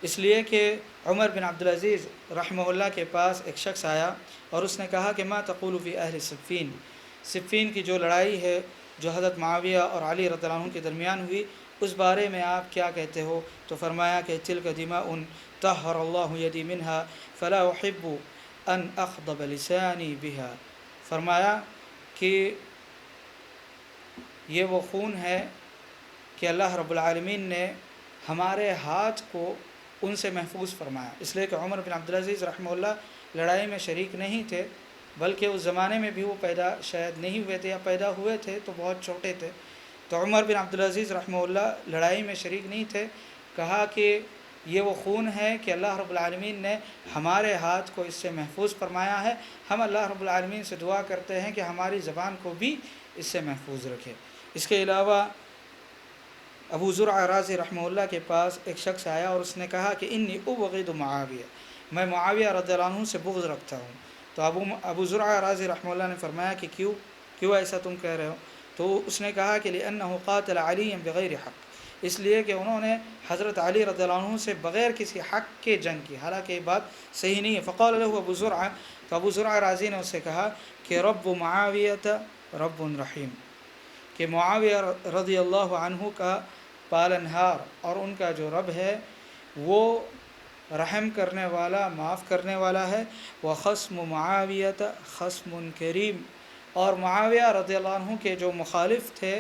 اس لیے کہ عمر بن عبدالعزیز رحمہ اللہ کے پاس ایک شخص آیا اور اس نے کہا کہ ما تقول فی اہل صفین، صفین کی جو لڑائی ہے جو حضرت معاویہ اور علی رضی اللہ عنہ کے درمیان ہوئی اس بارے میں آپ کیا کہتے ہو؟ تو فرمایا کہ تلک دماء طہر اللہ یدی منہا فلا احب ان اخضب لسانی بها، فرمایا کہ یہ وہ خون ہے کہ اللہ رب العالمین نے ہمارے ہاتھ کو ان سے محفوظ فرمایا، اس لیے کہ عمر بن عبدالعزیز رحمہ اللہ لڑائی میں شریک نہیں تھے، بلکہ اس زمانے میں بھی وہ پیدا شاید نہیں ہوئے تھے، یا پیدا ہوئے تھے تو بہت چھوٹے تھے۔ تو عمر بن عبدالعزیز رحمہ اللہ لڑائی میں شریک نہیں تھے، کہا کہ یہ وہ خون ہے کہ اللہ رب العالمین نے ہمارے ہاتھ کو اس سے محفوظ فرمایا ہے، ہم اللہ رب العالمین سے دعا کرتے ہیں کہ ہماری زبان کو بھی اس سے محفوظ رکھے۔ اس کے علاوہ ابو زرع رازی رحمہ اللہ کے پاس ایک شخص آیا اور اس نے کہا کہ انی ابغض معاویہ، میں معاویہ رضی اللہ عنہ سے بغض رکھتا ہوں۔ تو ابو زرع رازی رحمہ اللہ نے فرمایا کہ کیوں ایسا تم کہہ رہے ہو؟ تو اس نے کہا کہ لأنہ قاتل علی بغیر حق، اس لیے کہ انہوں نے حضرت علی رضی اللہ عنہ سے بغیر کسی حق کے جنگ کی، حالانکہ یہ بات صحیح نہیں ہے۔ فقال له ابو زرع، تو ابو زرع رازی نے اس سے کہا کہ رب معاویہ رب رحیم، کہ معاویہ رضی اللہ عنہ کا پالنہار اور ان کا جو رب ہے وہ رحم کرنے والا، معاف کرنے والا ہے۔ وخصم معاویۃ خصم کریم، اور معاویہ رضی اللہ عنہ کے جو مخالف تھے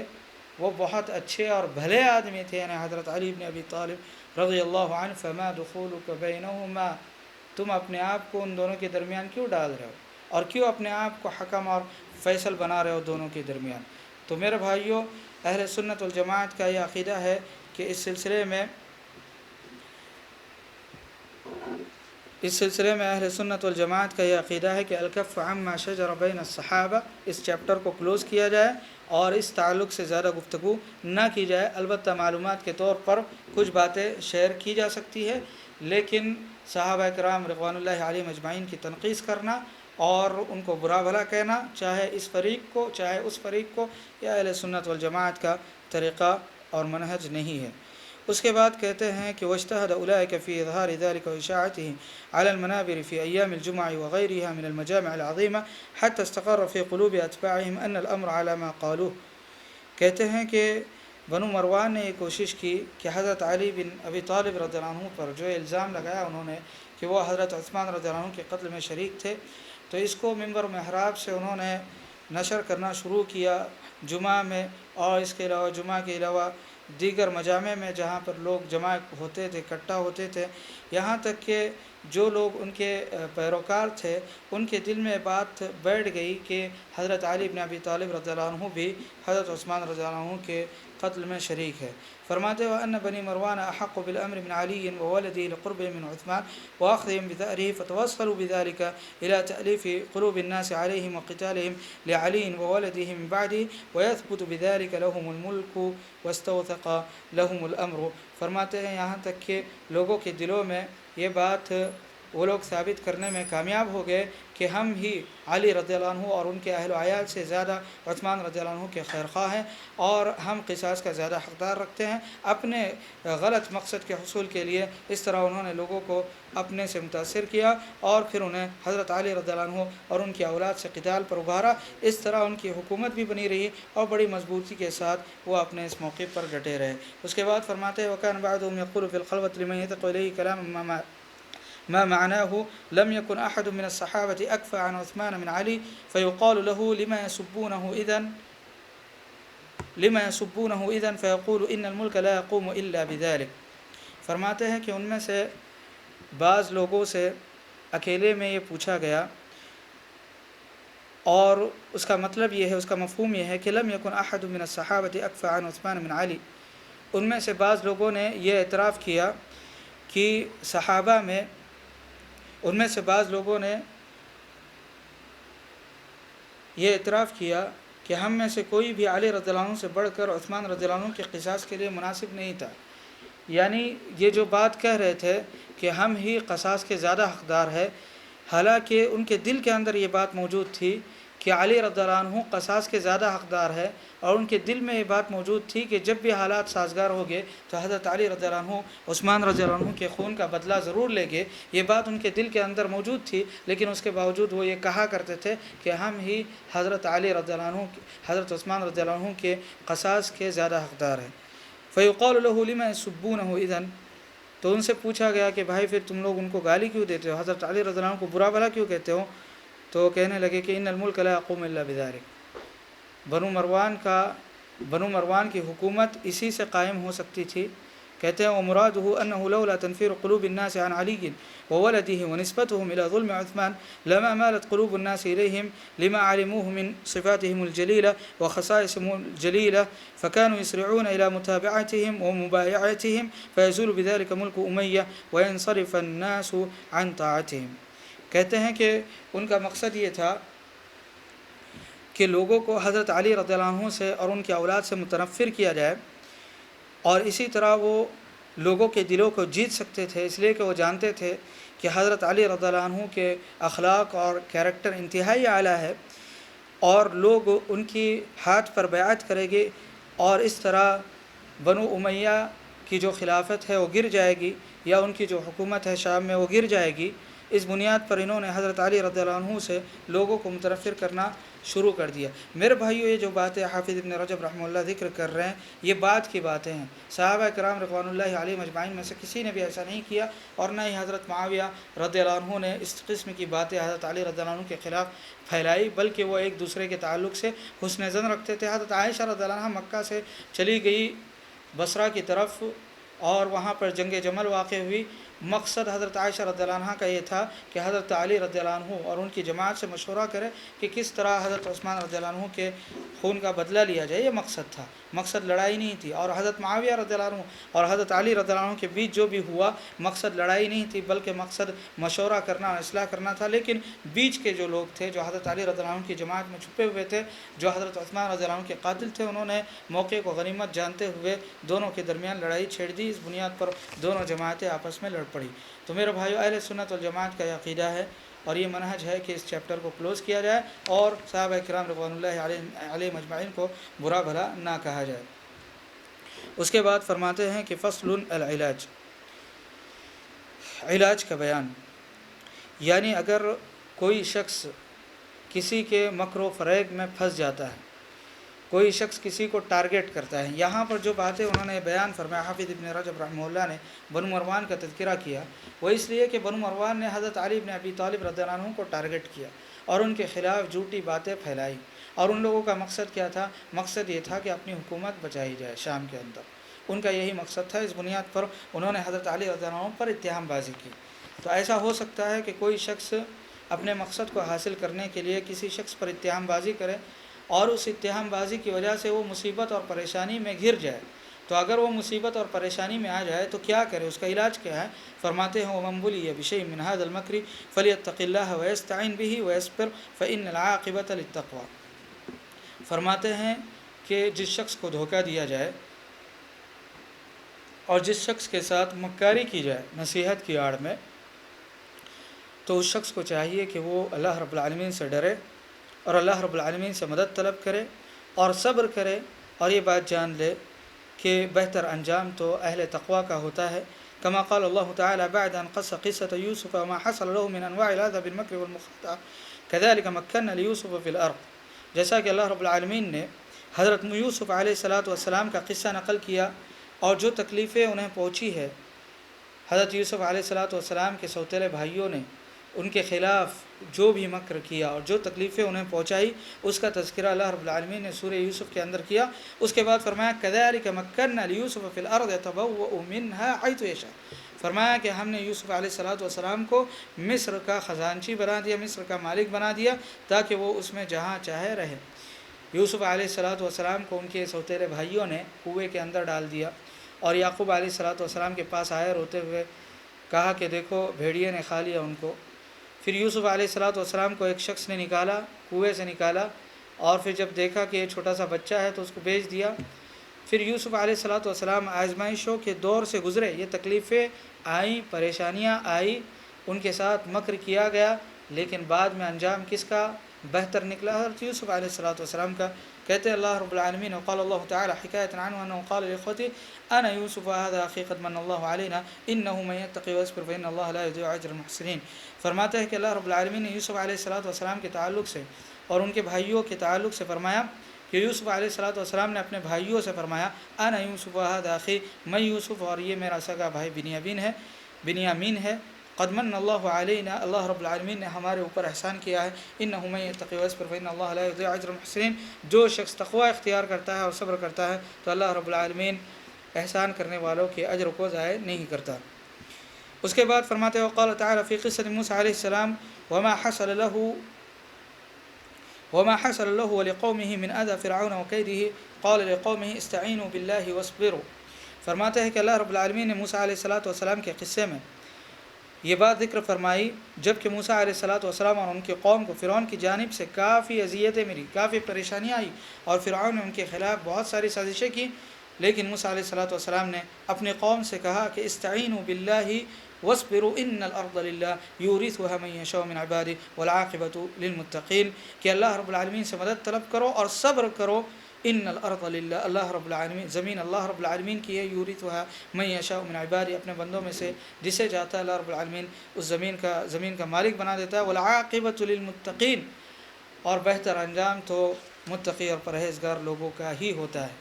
وہ بہت اچھے اور بھلے آدمی تھے، یعنی حضرت علی بن ابی طالب رضی اللہ عنہ۔ فما دخولک بینہما، تم اپنے آپ کو ان دونوں کے درمیان کیوں ڈال رہے ہو اور کیوں اپنے آپ کو حکم اور فیصل بنا رہے ہو دونوں کے درمیان؟ تو میرے بھائیوں، اہل سنت والجماعت کا یہ عقیدہ ہے کہ اس سلسلے میں اہل سنت والجماعت کا یہ عقیدہ ہے کہ الکف عما شجر بین الصحابہ، اس چیپٹر کو کلوز کیا جائے اور اس تعلق سے زیادہ گفتگو نہ کی جائے۔ البتہ معلومات کے طور پر کچھ باتیں شیئر کی جا سکتی ہے، لیکن صحابہ کرام رضوان اللہ علیہم اجمعین کی تنقیص کرنا اور ان کو برا بھلا کہنا، چاہے اس فریق کو چاہے اس فریق کو، یہ اہل سنت والجماعت کا طریقہ اور منہج نہیں ہے۔ اس کے بعد کہتے ہیں کہ واجتهد اولئک فی اظہار ذلک واشاعته علی المنابر فی ایام الجمعہ وغیرها من المجامع العظیمہ حتی استقر فی قلوب اتباعهم ان الامر علی ما قالوه۔ کہتے ہیں کہ بنو مروان نے یہ کوشش کی کہ حضرت علی بن ابی طالب رضی اللہ عنہ پر جو الزام لگایا انہوں نے کہ وہ حضرت عثمان رضی اللہ عنہ کے قتل میں شریک تھے، تو اس کو منبر محراب سے انہوں نے نشر کرنا شروع کیا جمعہ میں، اور اس کے علاوہ جمعہ کے علاوہ دیگر مجامع میں جہاں پر لوگ جمع ہوتے تھے، اکٹھا ہوتے تھے، یہاں تک کہ جو لوگ ان کے پیروکار تھے ان کے دل میں بات بیٹھ گئی کہ حضرت علی بن ابی طالب رضی اللہ عنہ بھی حضرت عثمان رضی اللہ عنہ کے قتل میں شریک ہے۔ فرماتے ہیں وَأَنَّ بَنِي مَرْوَانَ أَحَقُّ بِالْأَمْرِ مِنْ عَلِيٍّ وَوَلَدِهِ لِقُرْبِهِ مِنْ عُثْمَانَ وَأَخْذِهِمْ بِثَأْرِهِ فَتَوَصَّلُوا بِذَلِكَ إِلَى تَأْلِيفِ قُلُوبِ النَّاسِ عَلَيْهِمْ وَقِتَالِهِمْ لِعَلِيٍّ وَوَلَدِهِ مِنْ بَعْدِهِ وَيَثْبُتُ بِذَلِكَ لَهُمُ الْمُلْكُ وَاسْتَوْثَقَ لَهُمُ الْأَمْرُ۔ فرماتے ہیں یہاں تک کہ لوگوں کے دلوں میں یہ بات وہ لوگ ثابت کرنے میں کامیاب ہو گئے کہ ہم ہی علی رضی اللہ عنہ اور ان کے اہل و عیال سے زیادہ عثمان رضی اللہ عنہ کے خیرخواہ ہیں، اور ہم قصاص کا زیادہ حقدار رکھتے ہیں اپنے غلط مقصد کے حصول کے لیے۔ اس طرح انہوں نے لوگوں کو اپنے سے متاثر کیا اور پھر انہیں حضرت علی رضی اللہ عنہ اور ان کی اولاد سے قتال پر ابھارا۔ اس طرح ان کی حکومت بھی بنی رہی اور بڑی مضبوطی کے ساتھ وہ اپنے اس موقع پر ڈٹے رہے۔ اس کے بعد فرماتے ہیں وَكَانَ بَعْضُهُمْ يَقُولُ فِي الْخَلْوَةِ لِمَنْ يَتَقُ إِلَيْهِ كَلَامًا ما معناه لم يكن أحد من الصحابة أكفى عن عثمان من علي فيقال له لما يسبونه إذن فيقول إن الملك لا يقوم إلا بذلك۔ فرماتے ہیں کہ ان میں سے بعض لوگوں سے اکیلے میں یہ پوچھا گیا، اور اس کا مطلب یہ ہے، اس کا مفہوم یہ ہے کہ لم يكن أحد من الصحابة أكفى عن عثمان من علي، ان میں سے بعض لوگوں نے یہ اعتراف کیا کہ صحابہ میں ان میں سے بعض لوگوں نے یہ اعتراف کیا کہ ہم میں سے کوئی بھی علی رضی اللہ عنہ سے بڑھ کر عثمان رضی اللہ عنہ کے قصاص کے لیے مناسب نہیں تھا۔ یعنی یہ جو بات کہہ رہے تھے کہ ہم ہی قصاص کے زیادہ حقدار ہے، حالانکہ ان کے دل کے اندر یہ بات موجود تھی کہ علی رضی اللہ عنہ قصاص کے زیادہ حقدار ہے، اور ان کے دل میں یہ بات موجود تھی کہ جب بھی حالات سازگار ہو گئے تو حضرت علی رضی اللہ عنہ عثمان رضی اللہ عنہ کے خون کا بدلہ ضرور لیں گے۔ یہ بات ان کے دل کے اندر موجود تھی، لیکن اس کے باوجود وہ یہ کہا کرتے تھے کہ ہم ہی حضرت علی رضی اللہ عنہ حضرت عثمان رضی اللہ عنہ کے قصاص کے زیادہ حقدار ہیں۔ فیقال له لما يسبونه اذن، تو ان سے پوچھا گیا کہ بھائی پھر تم لوگ ان کو گالی کیوں دیتے ہو، حضرت علی رضی اللہ عنہ کو برا بھلا کیوں کہتے ہو؟ تو کہنے لگے کہ ان الملک لا يقوم الا بذلك، بنو مروان کی حکومت اسی سے قائم ہو سکتی تھی۔ کہتے ہیں ومراده انه لولا تنفير قلوب الناس عن علي وولده ونسبتهم الى ظلم عثمان لما مالت قلوب الناس اليهم لما علموه من صفاتهم الجليله وخصائصهم الجليله فكانوا يسرعون الى متابعتهم ومبايعتهم فيزول بذلك ملك اميه وينصرف الناس عن طاعتهم۔ کہتے ہیں کہ ان کا مقصد یہ تھا کہ لوگوں کو حضرت علی رضی اللہ عنہ سے اور ان کی اولاد سے متنفر کیا جائے، اور اسی طرح وہ لوگوں کے دلوں کو جیت سکتے تھے، اس لیے کہ وہ جانتے تھے کہ حضرت علی رضی اللہ عنہ کے اخلاق اور کیریکٹر انتہائی اعلیٰ ہے، اور لوگ ان کی ہاتھ پر بیعت کریں گے، اور اس طرح بنو امیہ کی جو خلافت ہے وہ گر جائے گی، یا ان کی جو حکومت ہے شام میں وہ گر جائے گی۔ اس بنیاد پر انہوں نے حضرت علی رضی اللہ عنہ سے لوگوں کو متنفر کرنا شروع کر دیا۔ میرے بھائیو، یہ جو باتیں حافظ ابن رجب رحمہ اللہ ذکر کر رہے ہیں یہ بعد کی باتیں ہیں۔ صحابہ کرام رضوان اللہ علیہم اجمعین میں سے کسی نے بھی ایسا نہیں کیا، اور نہ ہی حضرت معاویہ رضی اللہ عنہ نے اس قسم کی باتیں حضرت علی رضی اللہ عنہ کے خلاف پھیلائی، بلکہ وہ ایک دوسرے کے تعلق سے حسن ظن رکھتے تھے۔ حضرت عائشہ رضی اللہ عنہ مکہ سے چلی گئی بصرہ کی طرف، اور وہاں پر جنگ جمل واقع ہوئی۔ مقصد حضرت عائشہ رضی اللہ عنہ کا یہ تھا کہ حضرت علی رضی اللہ عنہ اور ان کی جماعت سے مشورہ کرے کہ کس طرح حضرت عثمان رضی اللہ عنہ کے خون کا بدلہ لیا جائے۔ یہ مقصد تھا، مقصد لڑائی نہیں تھی۔ اور حضرت معاویہ رضی اللہ عنہ اور حضرت علی رضی اللہ عنہ کے بیچ جو بھی ہوا، مقصد لڑائی نہیں تھی، بلکہ مقصد مشورہ کرنا اور اصلاح کرنا تھا۔ لیکن بیچ کے جو لوگ تھے جو حضرت علی رضی اللہ عنہ کی جماعت میں چھپے ہوئے تھے، جو حضرت عثمان رضی اللہ عنہ کے قاتل تھے، انہوں نے موقع کو غنیمت جانتے ہوئے دونوں کے درمیان لڑائی چھیڑ دی۔ اس بنیاد پر دونوں جماعتیں آپس میں لڑ پڑی۔ تو میرے بھائیو، اہل سنت والجماعت کا یہ عقیدہ ہے اور یہ منہج ہے کہ اس چیپٹر کو کلوز کیا جائے اور صحابہ کرام رضوان اللہ علیہم اجمعین کو برا بھلا نہ کہا جائے۔ اس کے بعد فرماتے ہیں کہ فصل العلاج، علاج کا بیان، یعنی اگر کوئی شخص کسی کے مکر و فریب میں پھنس جاتا ہے، کوئی شخص کسی کو ٹارگٹ کرتا ہے۔ یہاں پر جو باتیں انہوں نے بیان فرمایا، حافظ ابن رجب رحمہ اللہ نے بنو مروان کا تذکرہ کیا، وہ اس لیے کہ بنو مروان نے حضرت علی بن ابی طالب رضی اللہ عنہ کو ٹارگٹ کیا اور ان کے خلاف جھوٹی باتیں پھیلائی۔ اور ان لوگوں کا مقصد کیا تھا؟ مقصد یہ تھا کہ اپنی حکومت بچائی جائے شام کے اندر، ان کا یہی مقصد تھا۔ اس بنیاد پر انہوں نے حضرت علی رضی اللہ عنہ پر اتہام بازی کی۔ تو ایسا ہو سکتا ہے کہ کوئی شخص اپنے مقصد کو حاصل کرنے کے لیے کسی شخص پر اتہام بازی کرے اور اس اتہام بازی کی وجہ سے وہ مصیبت اور پریشانی میں گھر جائے۔ تو اگر وہ مصیبت اور پریشانی میں آ جائے تو کیا کرے، اس کا علاج کیا ہے؟ فرماتے ہیں وَمَن بُلِيَ بِشَيْءٍ مِّنْ هَذَا الْمَكْرِ فَلْيَتَّقِ اللَّهَ وَيَسْتَعِنْ بِهِ وَيَصْبِرْ فَإِنَّ الْعَاقِبَةَ لِلتَّقْوَىٰ۔ فرماتے ہیں کہ جس شخص کو دھوکہ دیا جائے اور جس شخص کے ساتھ مکاری کی جائے نصیحت کی آڑ میں، تو اس شخص کو چاہیے کہ وہ اللہ رب العالمین سے ڈرے اور اللہ رب العالمین سے مدد طلب کرے اور صبر کرے، اور یہ بات جان لے کہ بہتر انجام تو اہل تقوی کا ہوتا ہے۔ كما قال الله تعالى بعد أن قص قصة يوسف وما حصل له من أنواع الأذى بالمكر والمخادعة كذلك مكنا ليوسف في الأرض، جیسا کہ اللہ رب العالمین نے حضرت یوسف علیہ السلام کا قصہ نقل کیا اور جو تکلیفیں انہیں پہنچی ہے، حضرت یوسف علیہ السلام کے سوتیلے بھائیوں نے ان کے خلاف جو بھی مکر کیا اور جو تکلیفیں انہیں پہنچائی، اس کا تذکرہ اللہ رب العالمین نے سورہ یوسف کے اندر کیا۔ اس کے بعد فرمایا كذلك مكنا ليوسف في الأرض يتبوأ منها حيث يشاء، فرمایا کہ ہم نے یوسف علیہ السلام کو مصر کا خزانچی بنا دیا، مصر کا مالک بنا دیا، تاکہ وہ اس میں جہاں چاہے رہے۔ یوسف علیہ السلام کو ان کے سوتیلے بھائیوں نے کنویں کے اندر ڈال دیا، اور یعقوب علیہ السلام کے پاس آئے روتے ہوئے، کہا کہ دیکھو بھیڑیے نے کھا لیا ان کو۔ پھر یوسف علیہ السلام کو ایک شخص نے نکالا، کنویں سے نکالا، اور پھر جب دیکھا کہ یہ چھوٹا سا بچہ ہے تو اس کو بیچ دیا۔ پھر یوسف علیہ السلام آزمائشوں کے دور سے گزرے، یہ تکلیفیں آئیں، پریشانیاں آئیں، ان کے ساتھ مکر کیا گیا، لیکن بعد میں انجام کس کا بہتر نکلا؟ حضرت یوسف علیہ السلام کا۔ کہتے ہیں اللہ رب العالمین وقال اللہ تعالی حکایۃ عنہ انه قال لاخوته انا یوسف هذا اخی قد من اللہ علینا انه من يتقي ويصبر فان اللہ لا يضيع اجر المحسنین۔ فرماتے ہیں کہ اللہ رب العالمین نے یوسف علیہ السلام کے تعلق سے اور ان کے بھائیوں کے تعلق سے فرمایا کہ یوسف علیہ السلام نے اپنے بھائیوں سے فرمایا انا یوسف هذا اخی، میں یوسف اور یہ میرا سگا بھائی بنیامین ہے، قد من اللہ علینا، اللہ رب العالمین نے ہمارے اوپر احسان کیا ہے، انہ من یتقی ویصبر فإن اللہ لا یضیع اجر المحسنین، جو شخص تقوی اختیار کرتا ہے اور صبر کرتا ہے تو اللہ رب العالمین احسان کرنے والوں کے اجر کو ضائع نہیں کرتا۔ اس کے بعد فرماتے ہیں وقال تعالی فی قصۃ موسیٰ علیہ السلام وما حصل له ولقومه من اذى فرعون وكيده قال لقومه استعینوا بالله واصبروا۔ فرماتے ہیں کہ اللہ رب العالمین نے موسیٰ علیہ السلام کے قصے میں یہ بات ذکر فرمائی جب کہ موسیٰ علیہ السلام اور ان کی قوم کو فرعون کی جانب سے کافی اذیتیں ملی، کافی پریشانیاں آئی، اور فرعون نے ان کے خلاف بہت ساری سازشیں کی، لیکن موسیٰ علیہ السلام نے اپنی قوم سے کہا کہ استعینوا باللہ واصبروا ان الارض للہ یورثها من یشاء من عباده والعاقبۃ للمتقین، کہ اللہ رب العالمین سے مدد طلب کرو اور صبر کرو، ان الارض للہ، اللہ رب العالمین، زمین اللہ رب العالمین کی ہے، یورثھا من یشاء من عبادہ، اپنے بندوں میں سے جسے چاہتا ہے اللہ رب العالمین اس زمین کا مالک بنا دیتا ہے۔ والعاقبۃ للمتقین، اور بہتر انجام تو متقی اور پرہیزگار لوگوں کا ہی ہوتا ہے۔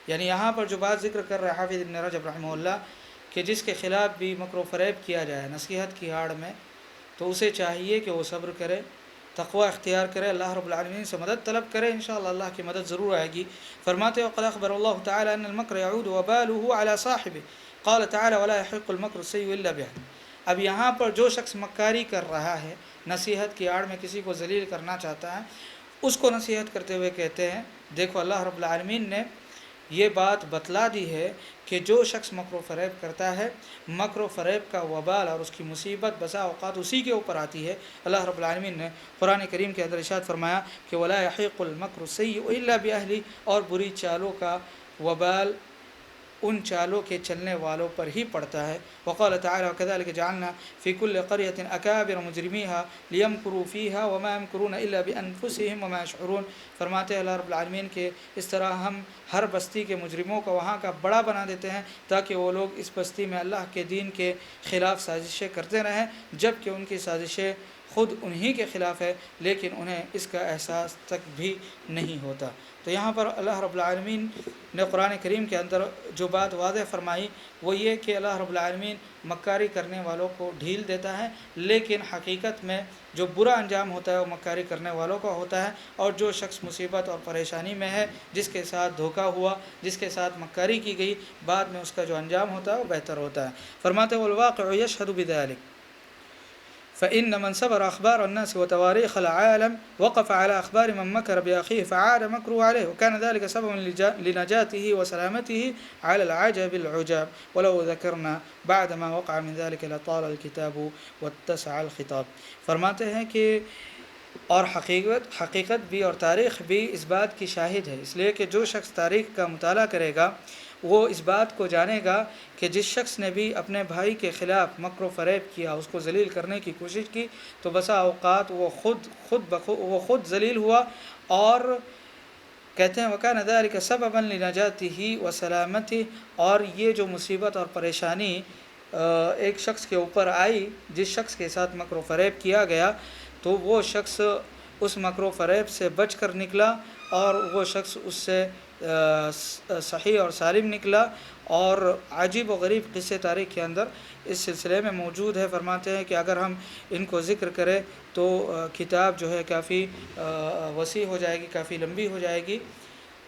یعنی یہاں پر جو بات ذکر کر رہا ہے حافظ ابن رجب رحمہ اللہ کہ جس کے خلاف بھی مکر و فریب کیا جائے نصیحت کی آڑ میں، تو اسے چاہیے کہ وہ صبر کرے، تقوی اختیار کرے، اللہ رب العالمین سے مدد طلب کرے، انشاءاللہ اللہ کی مدد ضرور آئے گی۔ فرماتے وقد اخبر اللہ تعالی ان المکر یعود وبالہ علی صاحبہ، قال تعالی ولا یحق المکر السیء الا بہ۔ اب یہاں پر جو شخص مکاری کر رہا ہے، نصیحت کی آڑ میں کسی کو ذلیل کرنا چاہتا ہے، اس کو نصیحت کرتے ہوئے کہتے ہیں دیکھو اللہ رب العالمین نے یہ بات بتلا دی ہے کہ جو شخص مکر و فریب کرتا ہے، مکر و فریب کا وبال اور اس کی مصیبت بسا اوقات اسی کے اوپر آتی ہے۔ اللہ رب العالمین نے قرآن کریم کے اندر ارشاد فرمایا کہ ولا یحیق المکر السیء الا باہلہ، اور بری چالوں کا وبال ان چالوں کے چلنے والوں پر ہی پڑتا ہے۔ وقال تعالی وکذلک جعلنا فی کل قریۃ اکابر مجرمیہا لیمکروا فیہا وما یمکرون الا بانفسہم وما یشعرون۔ فرماتے ہیں اللہ رب العالمین کے اس طرح ہم ہر بستی کے مجرموں کو وہاں کا بڑا بنا دیتے ہیں تاکہ وہ لوگ اس بستی میں اللہ کے دین کے خلاف سازشیں کرتے رہیں، جب کہ ان کی سازشیں خود انہی کے خلاف ہے، لیکن انہیں اس کا احساس تک بھی نہیں ہوتا۔ تو یہاں پر اللہ رب العالمین نے قرآن کریم کے اندر جو بات واضح فرمائی وہ یہ کہ اللہ رب العالمین مکاری کرنے والوں کو ڈھیل دیتا ہے، لیکن حقیقت میں جو برا انجام ہوتا ہے وہ مکاری کرنے والوں کا ہوتا ہے، اور جو شخص مصیبت اور پریشانی میں ہے، جس کے ساتھ دھوکہ ہوا، جس کے ساتھ مکاری کی گئی، بعد میں اس کا جو انجام ہوتا ہے وہ بہتر ہوتا ہے۔ فرماتے ہیں والواقع یشہد بذلک فإن من صبر أخبار الناس وتواريخ العالم وقف على أخبار من مكر بأخيه فعاد مكره عليه، وكان ذلك سببا لنجاته وسلامته على العجب العجاب، ولو ذكرنا بعد ما وقع من ذلك لطال الكتاب واتسع الخطاب۔ فرماتے ہیں کہ اور حقیقت بھی اور تاریخ بھی اس بات کی شاہد ہے، اس لیے کہ جو شخص تاریخ کا مطالعہ کرے گا وہ اس بات کو جانے گا کہ جس شخص نے بھی اپنے بھائی کے خلاف مکر و فریب کیا، اس کو ذلیل کرنے کی کوشش کی، تو بسا اوقات وہ خود ذلیل ہوا، اور کہتے ہیں وَكَانَ ذَلِكَ سَبَبًا لِنَجَاتِهِ وَسَلَامَتِهِ، اور یہ جو مصیبت اور پریشانی ایک شخص کے اوپر آئی، جس شخص کے ساتھ مکر و فریب کیا گیا، تو وہ شخص اس مکر و فریب سے بچ کر نکلا، اور وہ شخص اس سے صحیح اور سالم نکلا۔ اور عجیب و غریب قصے تاریخ کے اندر اس سلسلے میں موجود ہے۔ فرماتے ہیں کہ اگر ہم ان کو ذکر کریں تو کتاب جو ہے کافی وسیع ہو جائے گی، کافی لمبی ہو جائے گی۔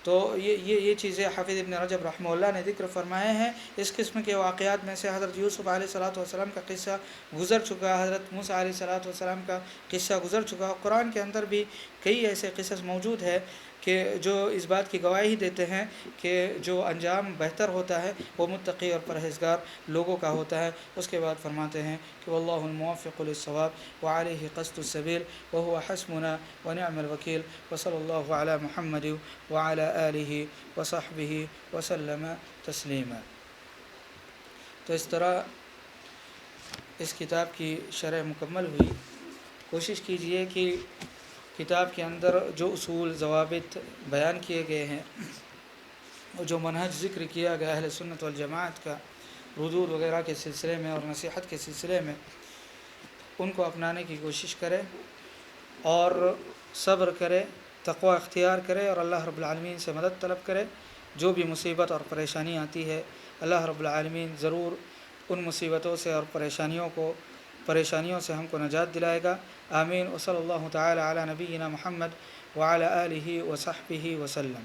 تو یہ چیزیں حافظ ابن رجب رحمہ اللہ نے ذکر فرمائے ہیں۔ اس قسم کے واقعات میں سے حضرت یوسف علیہ الصلوۃ والسلام کا قصہ گزر چکا، حضرت موسیٰ علیہ الصلوۃ والسلام کا قصہ گزر چکا۔ قرآن کے اندر بھی کئی ایسے قصص موجود ہے کہ جو اس بات کی گواہی دیتے ہیں کہ جو انجام بہتر ہوتا ہے وہ متقی اور پرہیزگار لوگوں کا ہوتا ہے۔ اس کے بعد فرماتے ہیں کہ واللہ الموفق للصواب وعلیہ قصد السبیل وهو حسبنا ونعم الوکیل، وصلی اللہ علی محمد وعلی آلہ وصحبہ وسلم تسلیما۔ تو اس طرح اس کتاب کی شرح مکمل ہوئی۔ کوشش کیجئے کہ کتاب کے اندر جو اصول ضوابط بیان کیے گئے ہیں اور جو منہج ذکر کیا گیا اہل سنت والجماعت کا ردود وغیرہ کے سلسلے میں اور نصیحت کے سلسلے میں، ان کو اپنانے کی کوشش کرے اور صبر کرے، تقوی اختیار کرے، اور اللہ رب العالمین سے مدد طلب کرے۔ جو بھی مصیبت اور پریشانی آتی ہے اللہ رب العالمین ضرور ان مصیبتوں سے اور پریشانیوں سے ہم کو نجات دلائے گا۔ آمین۔ وصلی اللہ تعالی علی نبینا محمد وعلی آلہ وصحبہ وسلم۔